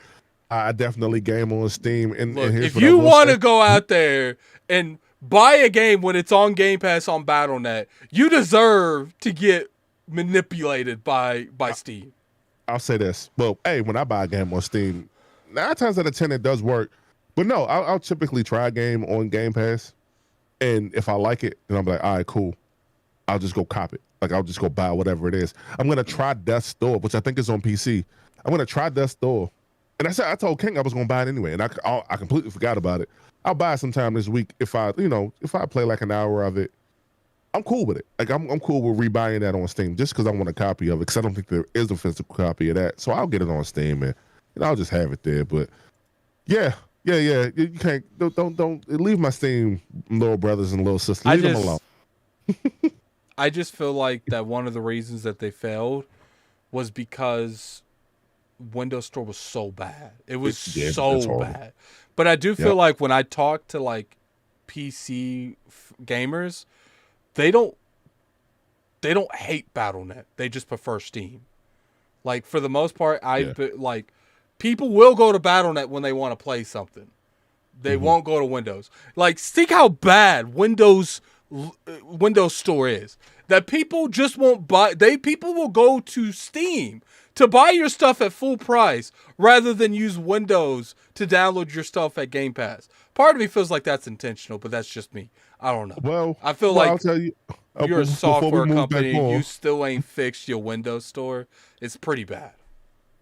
[SPEAKER 2] I definitely game on Steam. And
[SPEAKER 1] Look,
[SPEAKER 2] here's
[SPEAKER 1] if
[SPEAKER 2] what I
[SPEAKER 1] you
[SPEAKER 2] will
[SPEAKER 1] want
[SPEAKER 2] say.
[SPEAKER 1] to go out there and buy a game when it's on Game Pass on Battle.net, you deserve to get manipulated by Steam.
[SPEAKER 2] I'll say this. Well, hey, when I buy a game on Steam, 9 times out of 10 it does work. But no, I'll typically try a game on Game Pass. And if I like it, then I'm like, all right, cool. I'll just go cop it. Like, I'll just go buy whatever it is. I'm going to try Death's Door, which I think is on PC. I'm going to try Death's Door. And I told King I was going to buy it anyway. And I completely forgot about it. I'll buy it sometime this week if I play like an hour of it. I'm cool with it. Like, I'm cool with rebuying that on Steam just because I want a copy of it because I don't think there is a physical copy of that. So I'll get it on Steam and I'll just have it there. But yeah. You can't don't leave my Steam little brothers and little sisters. Leave them alone.
[SPEAKER 1] I just feel like that one of the reasons that they failed was because Windows Store was so bad. It was so bad. But I do feel like when I talk to like PC gamers, they don't hate Battle.net. They just prefer Steam. Like for the most part, like people will go to Battle.net when they want to play something. They won't go to Windows. Like, think how bad Windows Store is. That people just won't buy. People will go to Steam to buy your stuff at full price rather than use Windows to download your stuff at Game Pass. Part of me feels like that's intentional, but that's just me. I don't know.
[SPEAKER 2] Well,
[SPEAKER 1] I feel like
[SPEAKER 2] I'll tell you,
[SPEAKER 1] you're a software company. You still ain't fixed your Windows Store. It's pretty bad.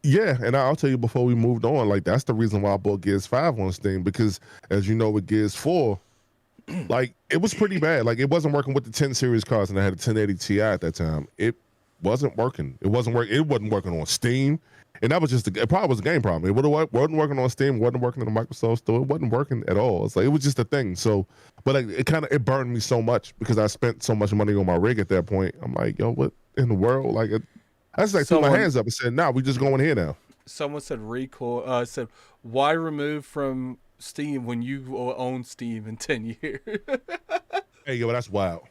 [SPEAKER 2] Yeah, and I'll tell you before we moved on, like that's the reason why I bought Gears 5 on Steam because, as you know, with Gears 4, like it was pretty bad. Like it wasn't working with the 10 series cards, and I had a 1080 Ti at that time. It wasn't working. It wasn't working on Steam, and that was just it probably was a game problem. It wasn't working on Steam. Wasn't working in the Microsoft Store. It wasn't working at all. It's like it was just a thing. So, but like, it burned me so much because I spent so much money on my rig at that point. I'm like, yo, what in the world? Like I just like threw my hands up and said, "Nah, we just going here now."
[SPEAKER 1] Someone said said, "Why remove from Steam when you own Steam in 10 years?"
[SPEAKER 2] Hey, yo, that's wild.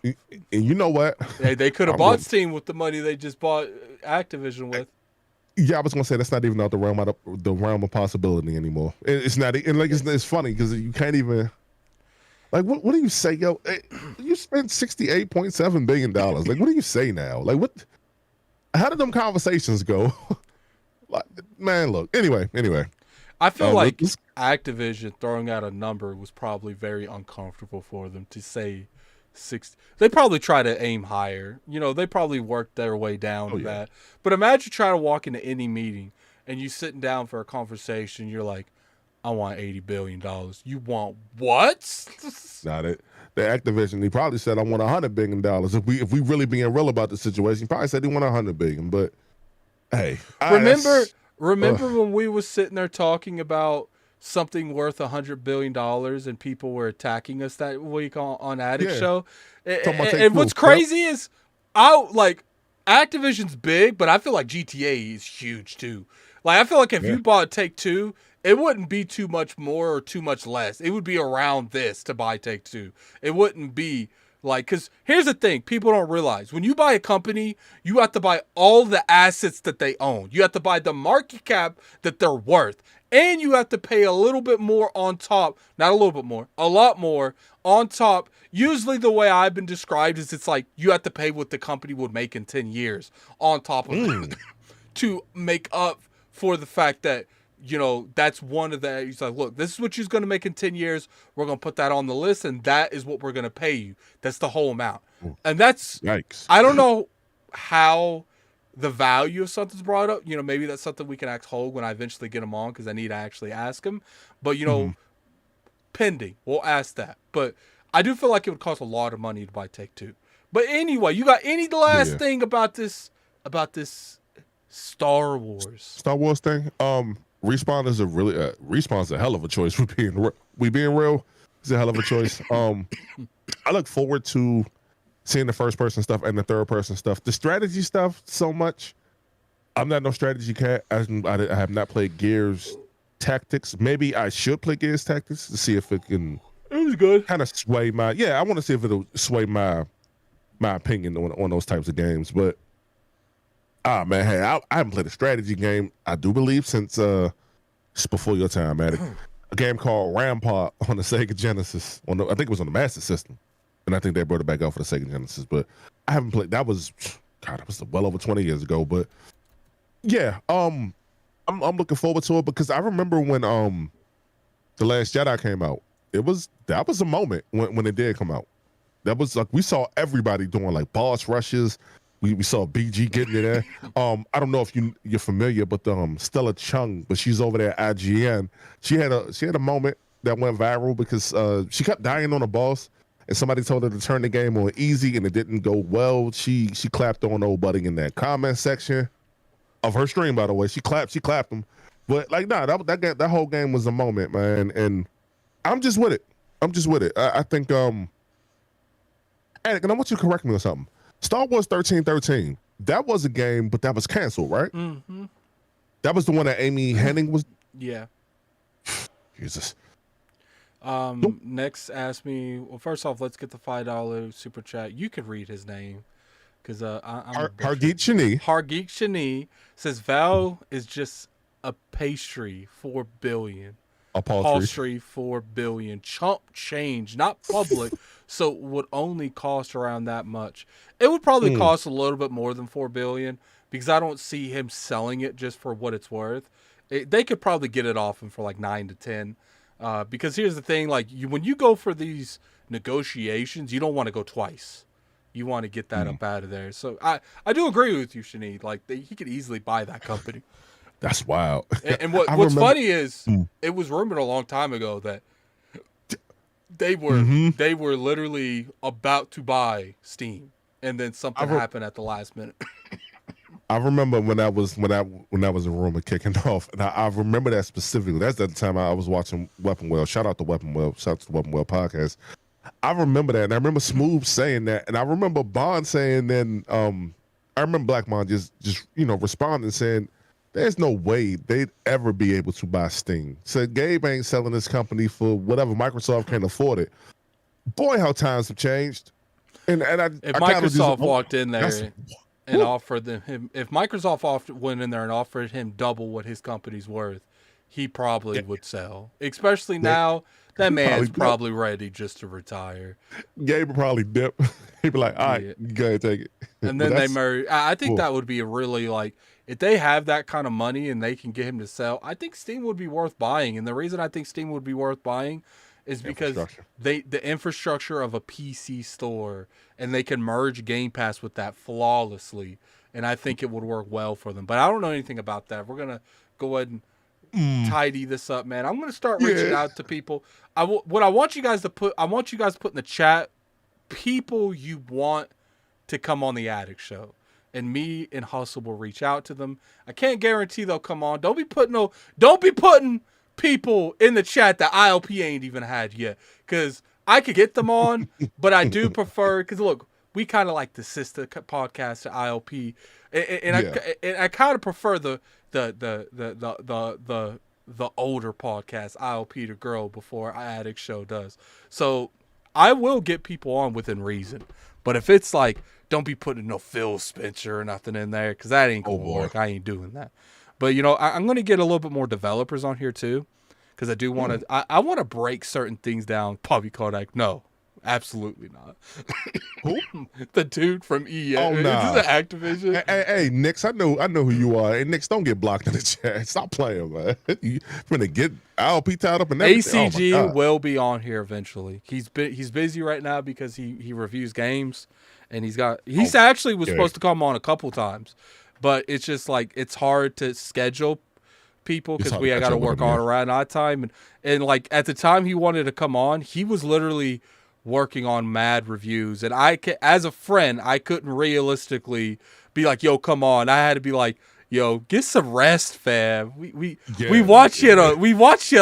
[SPEAKER 2] And you know what?
[SPEAKER 1] Hey, they could have bought Steam with the money they just bought Activision with.
[SPEAKER 2] Yeah, I was gonna say that's not even out the realm of possibility anymore. It's not, and like it's funny because you can't even. Like what do you say, yo? You spent $68.7 billion. Like what do you say now? Like what? How did them conversations go? Like, man, look. Anyway.
[SPEAKER 1] I feel like Activision throwing out a number was probably very uncomfortable for them to say 60. They probably try to aim higher. You know, they probably worked their way down to that. But imagine trying to walk into any meeting and you sitting down for a conversation. You're like, I want $80 billion. You want what?
[SPEAKER 2] Not it. The Activision, he probably said, I want $100 billion. If we really being real about the situation, he probably said he want $100 billion. But hey,
[SPEAKER 1] remember when we was sitting there talking about something worth $100 billion and people were attacking us that week on Addict Show? And what's crazy is Activision's big, but I feel like GTA is huge too. Like I feel like if you bought Take-Two, it wouldn't be too much more or too much less. It would be around this to buy Take-Two. It wouldn't be like, because here's the thing people don't realize. When you buy a company, you have to buy all the assets that they own. You have to buy the market cap that they're worth. And you have to pay a little bit more on top. Not a little bit more. A lot more on top. Usually the way I've been described is it's like you have to pay what the company would make in 10 years on top of it to make up for the fact that, you know, that's one of the, he's like, look, this is what you're going to make in 10 years. We're going to put that on the list, and that is what we're going to pay you. That's the whole amount. And that's,
[SPEAKER 2] yikes.
[SPEAKER 1] I don't know how the value of something's brought up. You know, maybe that's something we can ask Hogue when I eventually get him on because I need to actually ask him. But, you know, pending, we'll ask that. But I do feel like it would cost a lot of money to buy Take-Two. But anyway, you got any last thing about this Star Wars
[SPEAKER 2] thing? Respawn is Respawn's a hell of a choice. We being real, it's a hell of a choice. I look forward to seeing the first person stuff and the third person stuff. The strategy stuff, so much. I'm not no strategy cat. I have not played Gears Tactics. Maybe I should play Gears Tactics to see if it can.
[SPEAKER 1] It was good.
[SPEAKER 2] Kind of sway my. Yeah, I want to see if it'll sway my my opinion on those types of games. But man, hey, I haven't played a strategy game, I do believe, since it's before your time, Addict. A game called Rampart on the Sega Genesis. I think it was on the Master System, and I think they brought it back out for the Sega Genesis. But I haven't played. That was well over 20 years ago. But yeah, I'm looking forward to it because I remember when The Last Jedi came out. That was a moment when it did come out. That was like we saw everybody doing like boss rushes. We saw BG getting it there. I don't know if you're familiar, but Stella Chung, but she's over there at IGN. She had a moment that went viral because she kept dying on a boss, and somebody told her to turn the game on easy, and it didn't go well. She clapped on old buddy in that comment section of her stream, by the way. She clapped him, but like that whole game was a moment, man. And I'm just with it. I think and I want you to correct me on something. Star Wars 1313, that was a game, but that was canceled, right?
[SPEAKER 1] Mm-hmm.
[SPEAKER 2] That was the one that Amy Hennig was.
[SPEAKER 1] Yeah.
[SPEAKER 2] Jesus.
[SPEAKER 1] Next, ask me. Well, first off, let's get the $5 super chat. You can read his name, because I'm
[SPEAKER 2] Hargeet Shani.
[SPEAKER 1] Hargeet Shani says Val is just a pastry, $4 billion. Upholstery, $4 billion. Chump change, not public, so would only cost around that much. It would probably cost a little bit more than $4 billion because I don't see him selling it just for what it's worth. They could probably get it off him for like 9 to 10. Because here's the thing: like when you go for these negotiations, you don't want to go twice. You want to get that up out of there. So I do agree with you, Shani. Like he could easily buy that company.
[SPEAKER 2] That's wild.
[SPEAKER 1] And what's funny is it was rumored a long time ago that they were literally about to buy Steam, and then something happened at the last minute.
[SPEAKER 2] I remember when that was a rumor kicking off, and I remember that specifically. That's at the time I was watching Weapon Well. Shout out to Weapon Well. Shout out to the Weapon Well podcast. I remember that, and I remember Smooth saying that, and I remember Bond saying. Then I remember Black Bond just responding saying, "There's no way they'd ever be able to buy Steam." Said Gabe ain't selling this company for whatever Microsoft can't afford it. Boy, how times have changed. And
[SPEAKER 1] if Microsoft walked in there and offered him, if Microsoft went in there and offered him double what his company's worth, he probably would sell. Especially now, that man's probably ready just to retire.
[SPEAKER 2] Gabe would probably dip. He'd be like, "All right, you go ahead, take it."
[SPEAKER 1] And then they marry. I think that would be a really if they have that kind of money and they can get him to sell, I think Steam would be worth buying. And the reason I think Steam would be worth buying is because the infrastructure of a PC store, and they can merge Game Pass with that flawlessly. And I think it would work well for them. But I don't know anything about that. We're going to go ahead and tidy this up, man. I'm going to start reaching out to people. I want you guys to put in the chat people you want to come on the Addict Show. And me and Hustle will reach out to them. I can't guarantee they'll come on. Don't be putting people in the chat that ILP ain't even had yet. Because I could get them on, but I do prefer, because look, we kind of like the sister podcast to ILP, and I kind of prefer the older podcast ILP to grow before Addict Show does. So I will get people on within reason, but if it's like, don't be putting no Phil Spencer or nothing in there, because that ain't gonna work. I ain't doing that. But I'm gonna get a little bit more developers on here too, because I do want to. I want to break certain things down. Bobby Kodak, no, absolutely not.
[SPEAKER 2] Who?
[SPEAKER 1] The dude from EA.
[SPEAKER 2] Oh, nah.
[SPEAKER 1] Is this Activision?
[SPEAKER 2] Hey, Nix, I know who you are. Hey, Nix, don't get blocked in the chat. Stop playing, man. You're gonna get ILP tied up in everything.
[SPEAKER 1] ACG will be on here eventually. He's busy right now because he reviews games, and he's actually was supposed to come on a couple times, but it's just like it's hard to schedule people because we got to work all around our time, and like at the time he wanted to come on, he was literally working on mad reviews, and as a friend, I couldn't realistically be like, "Yo, come on." I had to be like, "Yo, get some rest, fam. We watch you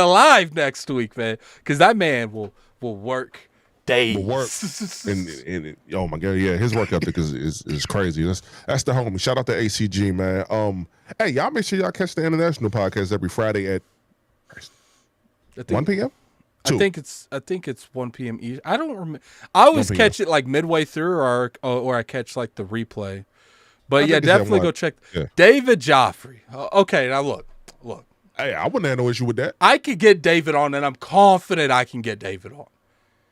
[SPEAKER 1] live next week, man, because that man will work days."
[SPEAKER 2] and oh my god, yeah, his work ethic is crazy. That's the homie. Shout out to ACG, man. Hey, y'all make sure y'all catch the international podcast every Friday at 1 p.m.
[SPEAKER 1] I think it's 1 p.m. East. I don't remember. I always catch it like midway through, or I catch like the replay. But yeah, definitely go check David Joffrey. Okay, now look.
[SPEAKER 2] Hey, I wouldn't have no issue with that.
[SPEAKER 1] I could get David on, and I'm confident I can get David on.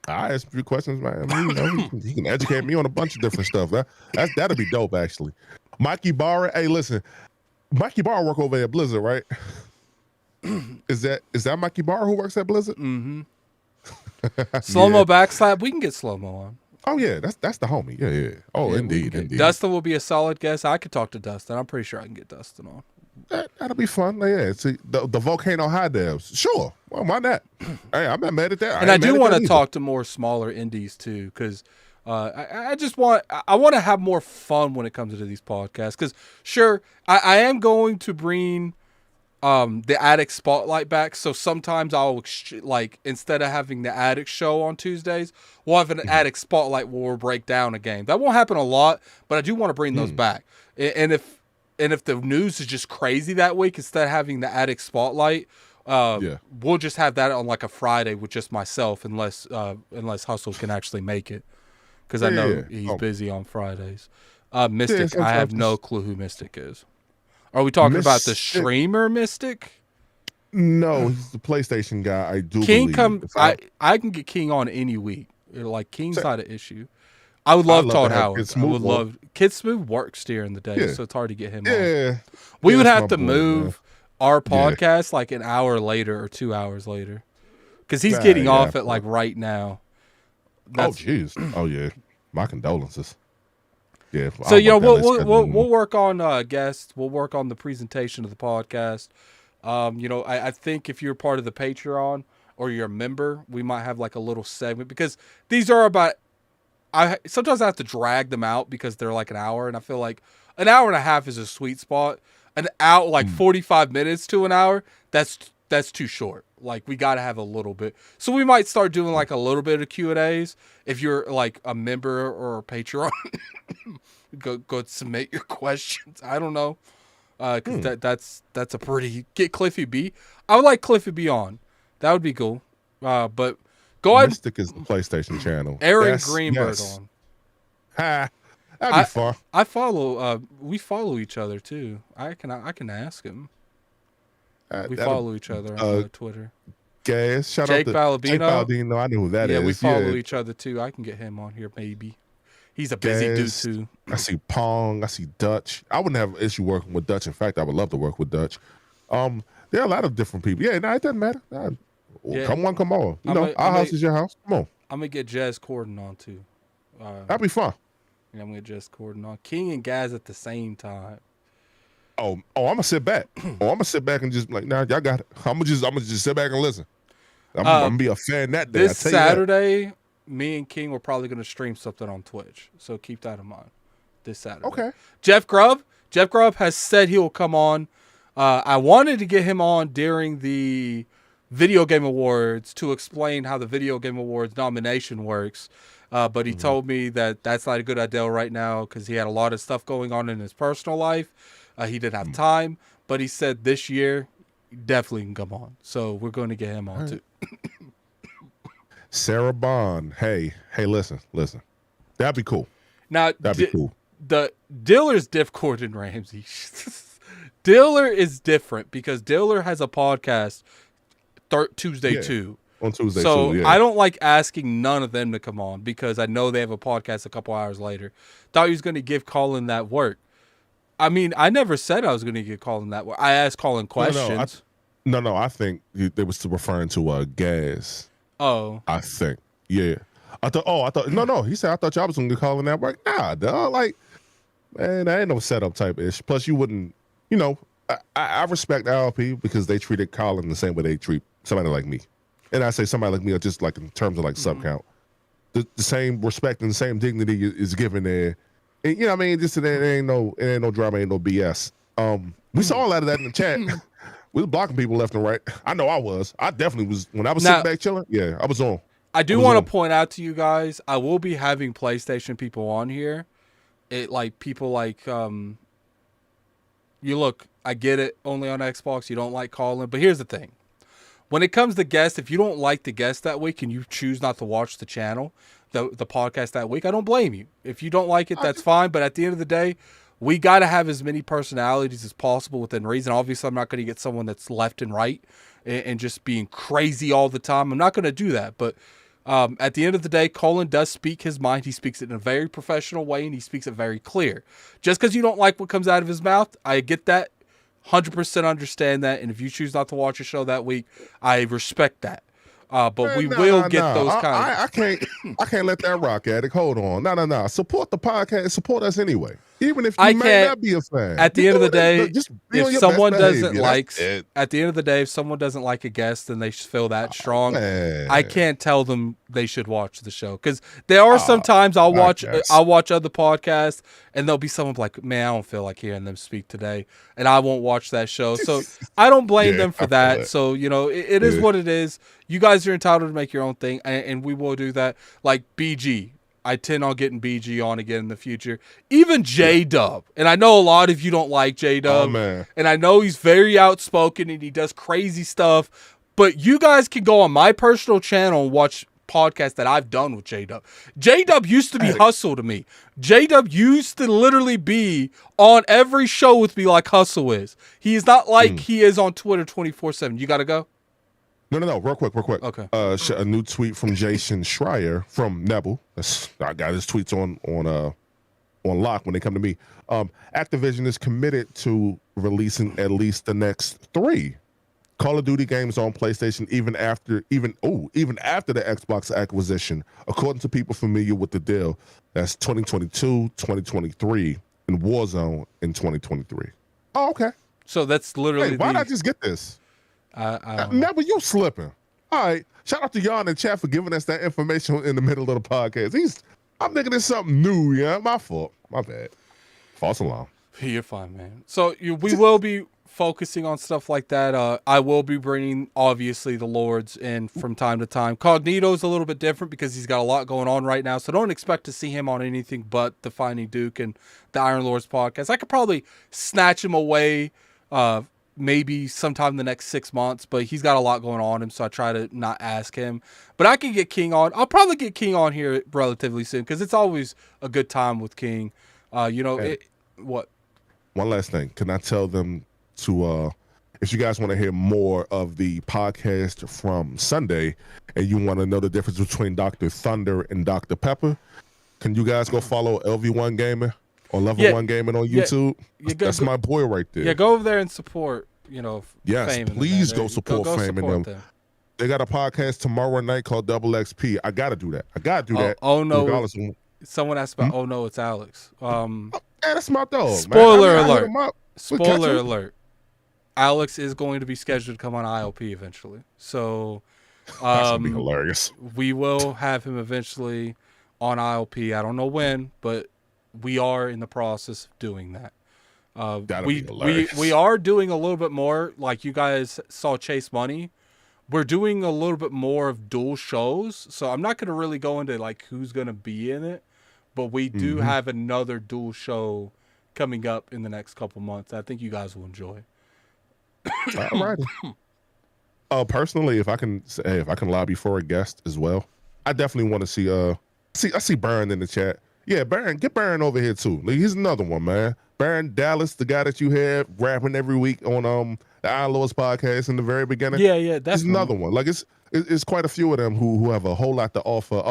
[SPEAKER 2] I ask a few questions, man. He can educate me on a bunch of different stuff. That'd be dope, actually. Mikey Barra. Hey, listen, Mikey Barra work over at Blizzard, right? Is that Mikey Barra who works at Blizzard?
[SPEAKER 1] Mm-hmm. Slow-mo backslap. We can get slow-mo on.
[SPEAKER 2] Oh yeah, that's the homie. Yeah. Oh, yeah, indeed.
[SPEAKER 1] Dustin will be a solid guest. I could talk to Dustin. I'm pretty sure I can get Dustin on.
[SPEAKER 2] That'll be fun. Yeah, see, the Volcano High devs. Sure. Well, why not? Hey, I'm not mad at that.
[SPEAKER 1] And I do want to talk to more smaller indies too, because I want to have more fun when it comes to these podcasts. Because sure, I am going to bring the Addict Spotlight back. So sometimes I'll instead of having the Addict show on Tuesdays, we'll have an Addict Spotlight where we'll break down a game. That won't happen a lot, but I do want to bring those back. And if the news is just crazy that week, instead of having the Addict Spotlight, we'll just have that on like a Friday with just myself, unless Hustle can actually make it, because I know he's busy on Fridays. Mystic, I have no clue who Mystic is. Are we talking about the streamer Mystic?
[SPEAKER 2] No, he's the PlayStation guy. I do.
[SPEAKER 1] King I can get King on any week. Like King's not an issue. I would love Todd Howard. I would love Kid Smooth works during the day, so it's hard to get him on. We would have to move our podcast like an hour later or 2 hours later, because he's getting off at like right now.
[SPEAKER 2] Jeez. Oh yeah. My condolences. Yeah.
[SPEAKER 1] So we'll work on guests. We'll work on the presentation of the podcast. I think if you're part of the Patreon or you're a member, we might have like a little segment, because these are about. Sometimes I have to drag them out because they're like an hour, and I feel like an hour and a half is a sweet spot. An hour, like 45 minutes to an hour, that's too short. Like, we got to have a little bit. So we might start doing like a little bit of Q&As. If you're like a member or a Patreon, go submit your questions. I don't know. Because that's a pretty... Get Cliffy B. I would like Cliffy B on. That would be cool. But... Go ahead.
[SPEAKER 2] Mystic is the PlayStation channel.
[SPEAKER 1] Aaron Greenberg on.
[SPEAKER 2] Ha! That'd be fun.
[SPEAKER 1] I follow. We follow each other too. I can ask him. We follow each other on Twitter.
[SPEAKER 2] Guys, shout
[SPEAKER 1] Jake
[SPEAKER 2] out to
[SPEAKER 1] Balabino.
[SPEAKER 2] Jake Balabino. I know who that is.
[SPEAKER 1] Yeah, we follow each other too. I can get him on here maybe. He's a busy dude too.
[SPEAKER 2] I see Pong. I see Dutch. I wouldn't have an issue working with Dutch. In fact, I would love to work with Dutch. There are a lot of different people. Yeah, no, it doesn't matter. Come on. Our house is your house. Come on.
[SPEAKER 1] I'm going to get Jez Corden on, too.
[SPEAKER 2] That'd be fun.
[SPEAKER 1] Yeah, I'm going to get Jez Corden on. King and Gaz at the same time.
[SPEAKER 2] Oh, I'm going to sit back. I'm going to sit back and just like, nah, y'all got it. I'm going to just sit back and listen. I'm going to be a fan that day.
[SPEAKER 1] This Saturday, me and King were probably going to stream something on Twitch. So keep that in mind. This Saturday.
[SPEAKER 2] Okay.
[SPEAKER 1] Jeff Grubb has said he will come on. I wanted to get him on during the Video Game Awards to explain how the Video Game Awards nomination works. But he told me that that's not a good idea right now because he had a lot of stuff going on in his personal life. He didn't have time, but he said this year he definitely can come on. So we're going to get him on too.
[SPEAKER 2] Sarah Bond. Hey, listen. That'd be cool.
[SPEAKER 1] Now,
[SPEAKER 2] that'd be cool.
[SPEAKER 1] The Diller's diff Gordon Ramsay. Diller is different because Diller has a podcast Tuesday too.
[SPEAKER 2] On Tuesday
[SPEAKER 1] so
[SPEAKER 2] too, yeah.
[SPEAKER 1] I don't like asking none of them to come on because I know they have a podcast a couple hours later. Thought he was going to give Colin that work. I mean, I never said I was going to give Colin that work. I asked Colin questions.
[SPEAKER 2] No, I think they was referring to Gaz.
[SPEAKER 1] Oh.
[SPEAKER 2] I think. Yeah. I thought no, he said I thought y'all was going to give Colin that work. Nah, dog, like, man, that ain't no setup type ish. Plus you wouldn't, I respect RLP because they treated Colin the same way they treat somebody like me. And I say somebody like me, just like in terms of like sub count, the same respect and the same dignity is given there. And, you know what I mean? Just it ain't no drama, ain't no BS. We saw a lot of that in the chat. We were blocking people left and right. I know I was. I definitely was. When I was sitting back chilling, yeah, I was on.
[SPEAKER 1] I do want to point out to you guys, I will be having PlayStation people on here. People like, you look, I get it, only on Xbox, you don't like Colin. But here's the thing. when it comes to guests, if you don't like the guest that week and you choose not to watch the channel, the podcast that week, I don't blame you. If you don't like it, that's fine. But at the end of the day, we got to have as many personalities as possible within reason. Obviously, I'm not going to get someone that's left and right and just being crazy all the time. I'm not going to do that. But at the end of the day, Colin does speak his mind. He speaks it in a very professional way, and he speaks it very clear. Just because you don't like what comes out of his mouth, I get that. 100% understand that. And if you choose not to watch a show that week, I respect that. But man, we will get those kind of...
[SPEAKER 2] I can't let that rock, Addict. Hold on. No. Support the podcast. Support us anyway. Even if you may not be a fan.
[SPEAKER 1] At the end of the day, if someone doesn't like... At the end of the day, if someone doesn't like a guest and they feel that strong, I can't tell them they should watch the show. Because there are sometimes I'll watch other podcasts and there'll be someone like, man, I don't feel like hearing them speak today. And I won't watch that show. So I don't blame them for that. So, it is what it is. You guys are entitled to make your own thing, and we will do that. Like BG, I intend on getting BG on again in the future. Even J-Dub, and I know a lot of you don't like J-Dub, and I know he's very outspoken and he does crazy stuff, but you guys can go on my personal channel and watch podcasts that I've done with J-Dub. J-Dub used to be Hustle to me. J-Dub used to literally be on every show with me like Hustle is. He is not like he is on Twitter 24/7. You got to go?
[SPEAKER 2] No. Real quick.
[SPEAKER 1] Okay.
[SPEAKER 2] A new tweet from Jason Schreier from Nebel. I got his tweets on lock when they come to me. Activision is committed to releasing at least the next 3 Call of Duty games on PlayStation, even after the Xbox acquisition, according to people familiar with the deal. That's 2022, 2023, and Warzone in 2023. Oh, okay.
[SPEAKER 1] So that's literally.
[SPEAKER 2] Hey, why not just get this? Never, you slipping. All right. Shout out to y'all in the chat for giving us that information in the middle of the podcast. I'm thinking it's something new. Yeah, my fault. My bad. False alarm.
[SPEAKER 1] You're fine, man. So we will be focusing on stuff like that. I will be bringing, obviously, the Lords in from time to time. Cognito's a little bit different because he's got a lot going on right now, so don't expect to see him on anything but the Finding Duke and the Iron Lords podcast. I could probably snatch him away maybe sometime in the next 6 months, but he's got a lot going on him, so I try to not ask him. But I can get King on. I'll probably get King on here relatively soon because it's always a good time with King. What?
[SPEAKER 2] One last thing. Can I tell them to, if you guys want to hear more of the podcast from Sunday and you want to know the difference between Dr. Thunder and Dr. Pepper, can you guys go follow LV1 Gaming or Level 1 Gaming on YouTube? That's my boy right there.
[SPEAKER 1] Yeah, go over there and support,
[SPEAKER 2] yes,
[SPEAKER 1] Fame.
[SPEAKER 2] Please go support Fame and them. They got a podcast tomorrow night called Double XP. I got to do that.
[SPEAKER 1] Oh, no. Someone asked about, oh, no, it's Alex.
[SPEAKER 2] Yeah, that's my dog.
[SPEAKER 1] Spoiler alert. Spoiler alert. Alex is going to be scheduled to come on ILP eventually. So
[SPEAKER 2] that's going to be hilarious.
[SPEAKER 1] We will have him eventually on ILP. I don't know when, but we are in the process of doing that. We are doing a little bit more, like you guys saw Chase Money. We're doing a little bit more of dual shows. So I'm not going to really go into like who's going to be in it, but we do have another dual show coming up in the next couple months. I think you guys will enjoy.
[SPEAKER 2] All righty. Personally, if I can lobby for a guest as well, I definitely want to see. I see Baron in the chat. Yeah, Baron, get Baron over here too. Like, he's another one, man. Baron Dallas, the guy that you had rapping every week on the Iron Lords podcast in the very beginning.
[SPEAKER 1] Yeah, that's
[SPEAKER 2] another one. Like it's quite a few of them who have a whole lot to offer.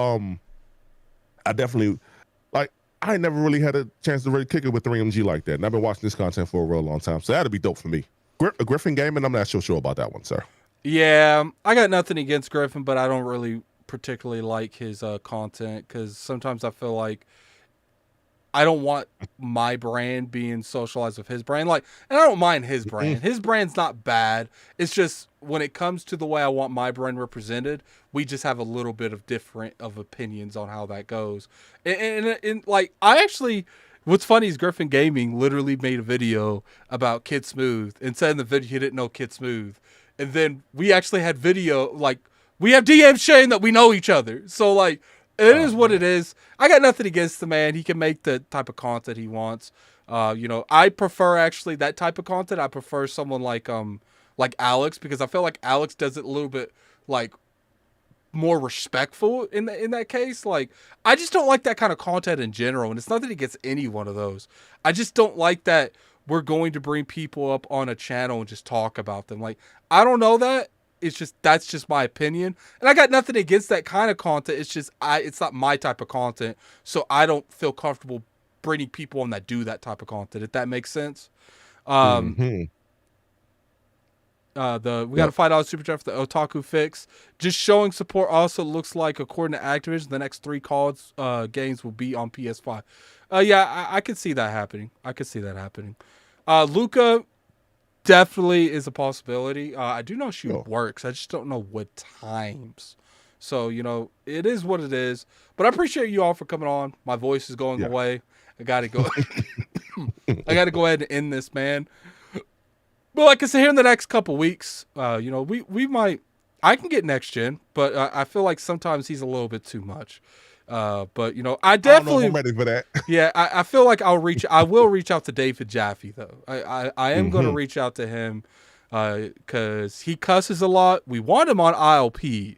[SPEAKER 2] I definitely I never really had a chance to really kick it with 3MG like that, and I've been watching this content for a real long time, so that'd be dope for me. Griffin Gaming, I'm not so sure about that one, sir.
[SPEAKER 1] Yeah, I got nothing against Griffin, but I don't really particularly like his content because sometimes I feel like I don't want my brand being socialized with his brand. And I don't mind his brand. His brand's not bad. It's just when it comes to the way I want my brand represented, we just have a little bit of different of opinions on how that goes. And I actually, what's funny is Griffin Gaming literally made a video about Kid Smooth and said in the video he didn't know Kid Smooth. And then we actually had video, we have DMs saying that we know each other. So it is what it is. I got nothing against the man. He can make the type of content he wants. I prefer actually that type of content. I prefer someone like like Alex, because I feel like Alex does it a little bit like more respectful in that case. Like, I just don't like that kind of content in general, and it's nothing against any one of those. I just don't like that we're going to bring people up on a channel and just talk about them. Like, I don't know that. It's just, that's just my opinion, and I got nothing against that kind of content. It's just it's not my type of content, so I don't feel comfortable bringing people on that do that type of content. If that makes sense.
[SPEAKER 2] Mm-hmm.
[SPEAKER 1] We got a $5 super chat for the Otaku fix. Just showing support also looks like, according to Activision, the next 3 CODs games will be on PS5. Yeah, I could see that happening. Luca definitely is a possibility. I do know she works. I just don't know what times. So, it is what it is. But I appreciate you all for coming on. My voice is going away. I got to go. I got to go ahead and end this, man. But like I said, here in the next couple weeks, we might. I can get next gen, but I feel like sometimes he's a little bit too much. But I definitely.
[SPEAKER 2] I'm ready for that.
[SPEAKER 1] Yeah, I feel like I will reach out to David Jaffe though. I am going to reach out to him because he cusses a lot. We want him on ILP,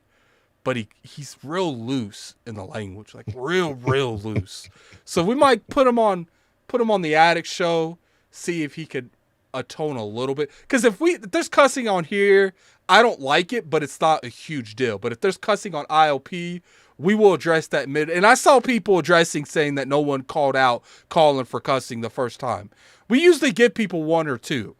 [SPEAKER 1] but he's real loose in the language, like real loose. So we might put him on the Addict show, see if he could atone a little bit, because if there's cussing on here, I don't like it, but it's not a huge deal. But if there's cussing on ILP, we will address that and I saw people saying that no one calling for cussing the first time. We usually give people 1 or 2.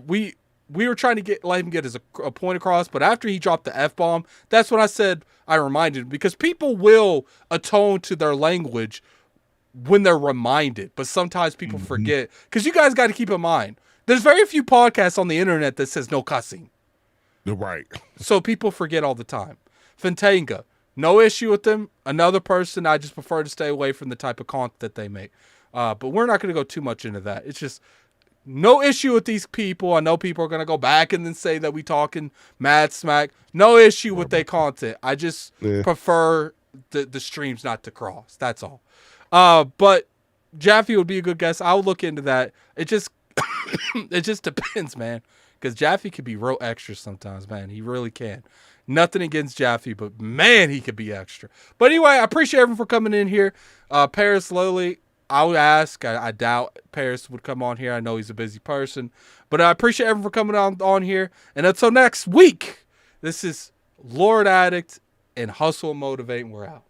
[SPEAKER 1] We were trying to let him get a point across, but after he dropped the F-bomb, that's when I said, I reminded him, because people will atone to their language when they're reminded, but sometimes people forget, because you guys got to keep in mind, there's very few podcasts on the internet that says no cussing.
[SPEAKER 2] Right.
[SPEAKER 1] So people forget all the time. Fentanga, no issue with them. Another person, I just prefer to stay away from the type of content that they make. But we're not going to go too much into that. It's just no issue with these people. I know people are going to go back and then say that we talking mad smack. No issue with their content. I just prefer the streams not to cross. That's all. But Jaffe would be a good guess. I'll look into that. It just depends, man. Because Jaffe could be real extra sometimes, man. He really can. Nothing against Jaffe, but man, he could be extra. But anyway, I appreciate everyone for coming in here. Paris Lowly, I would ask. I doubt Paris would come on here. I know he's a busy person. But I appreciate everyone for coming on here. And until next week, this is Lord Addict and Hustle and Motivate, and we're out.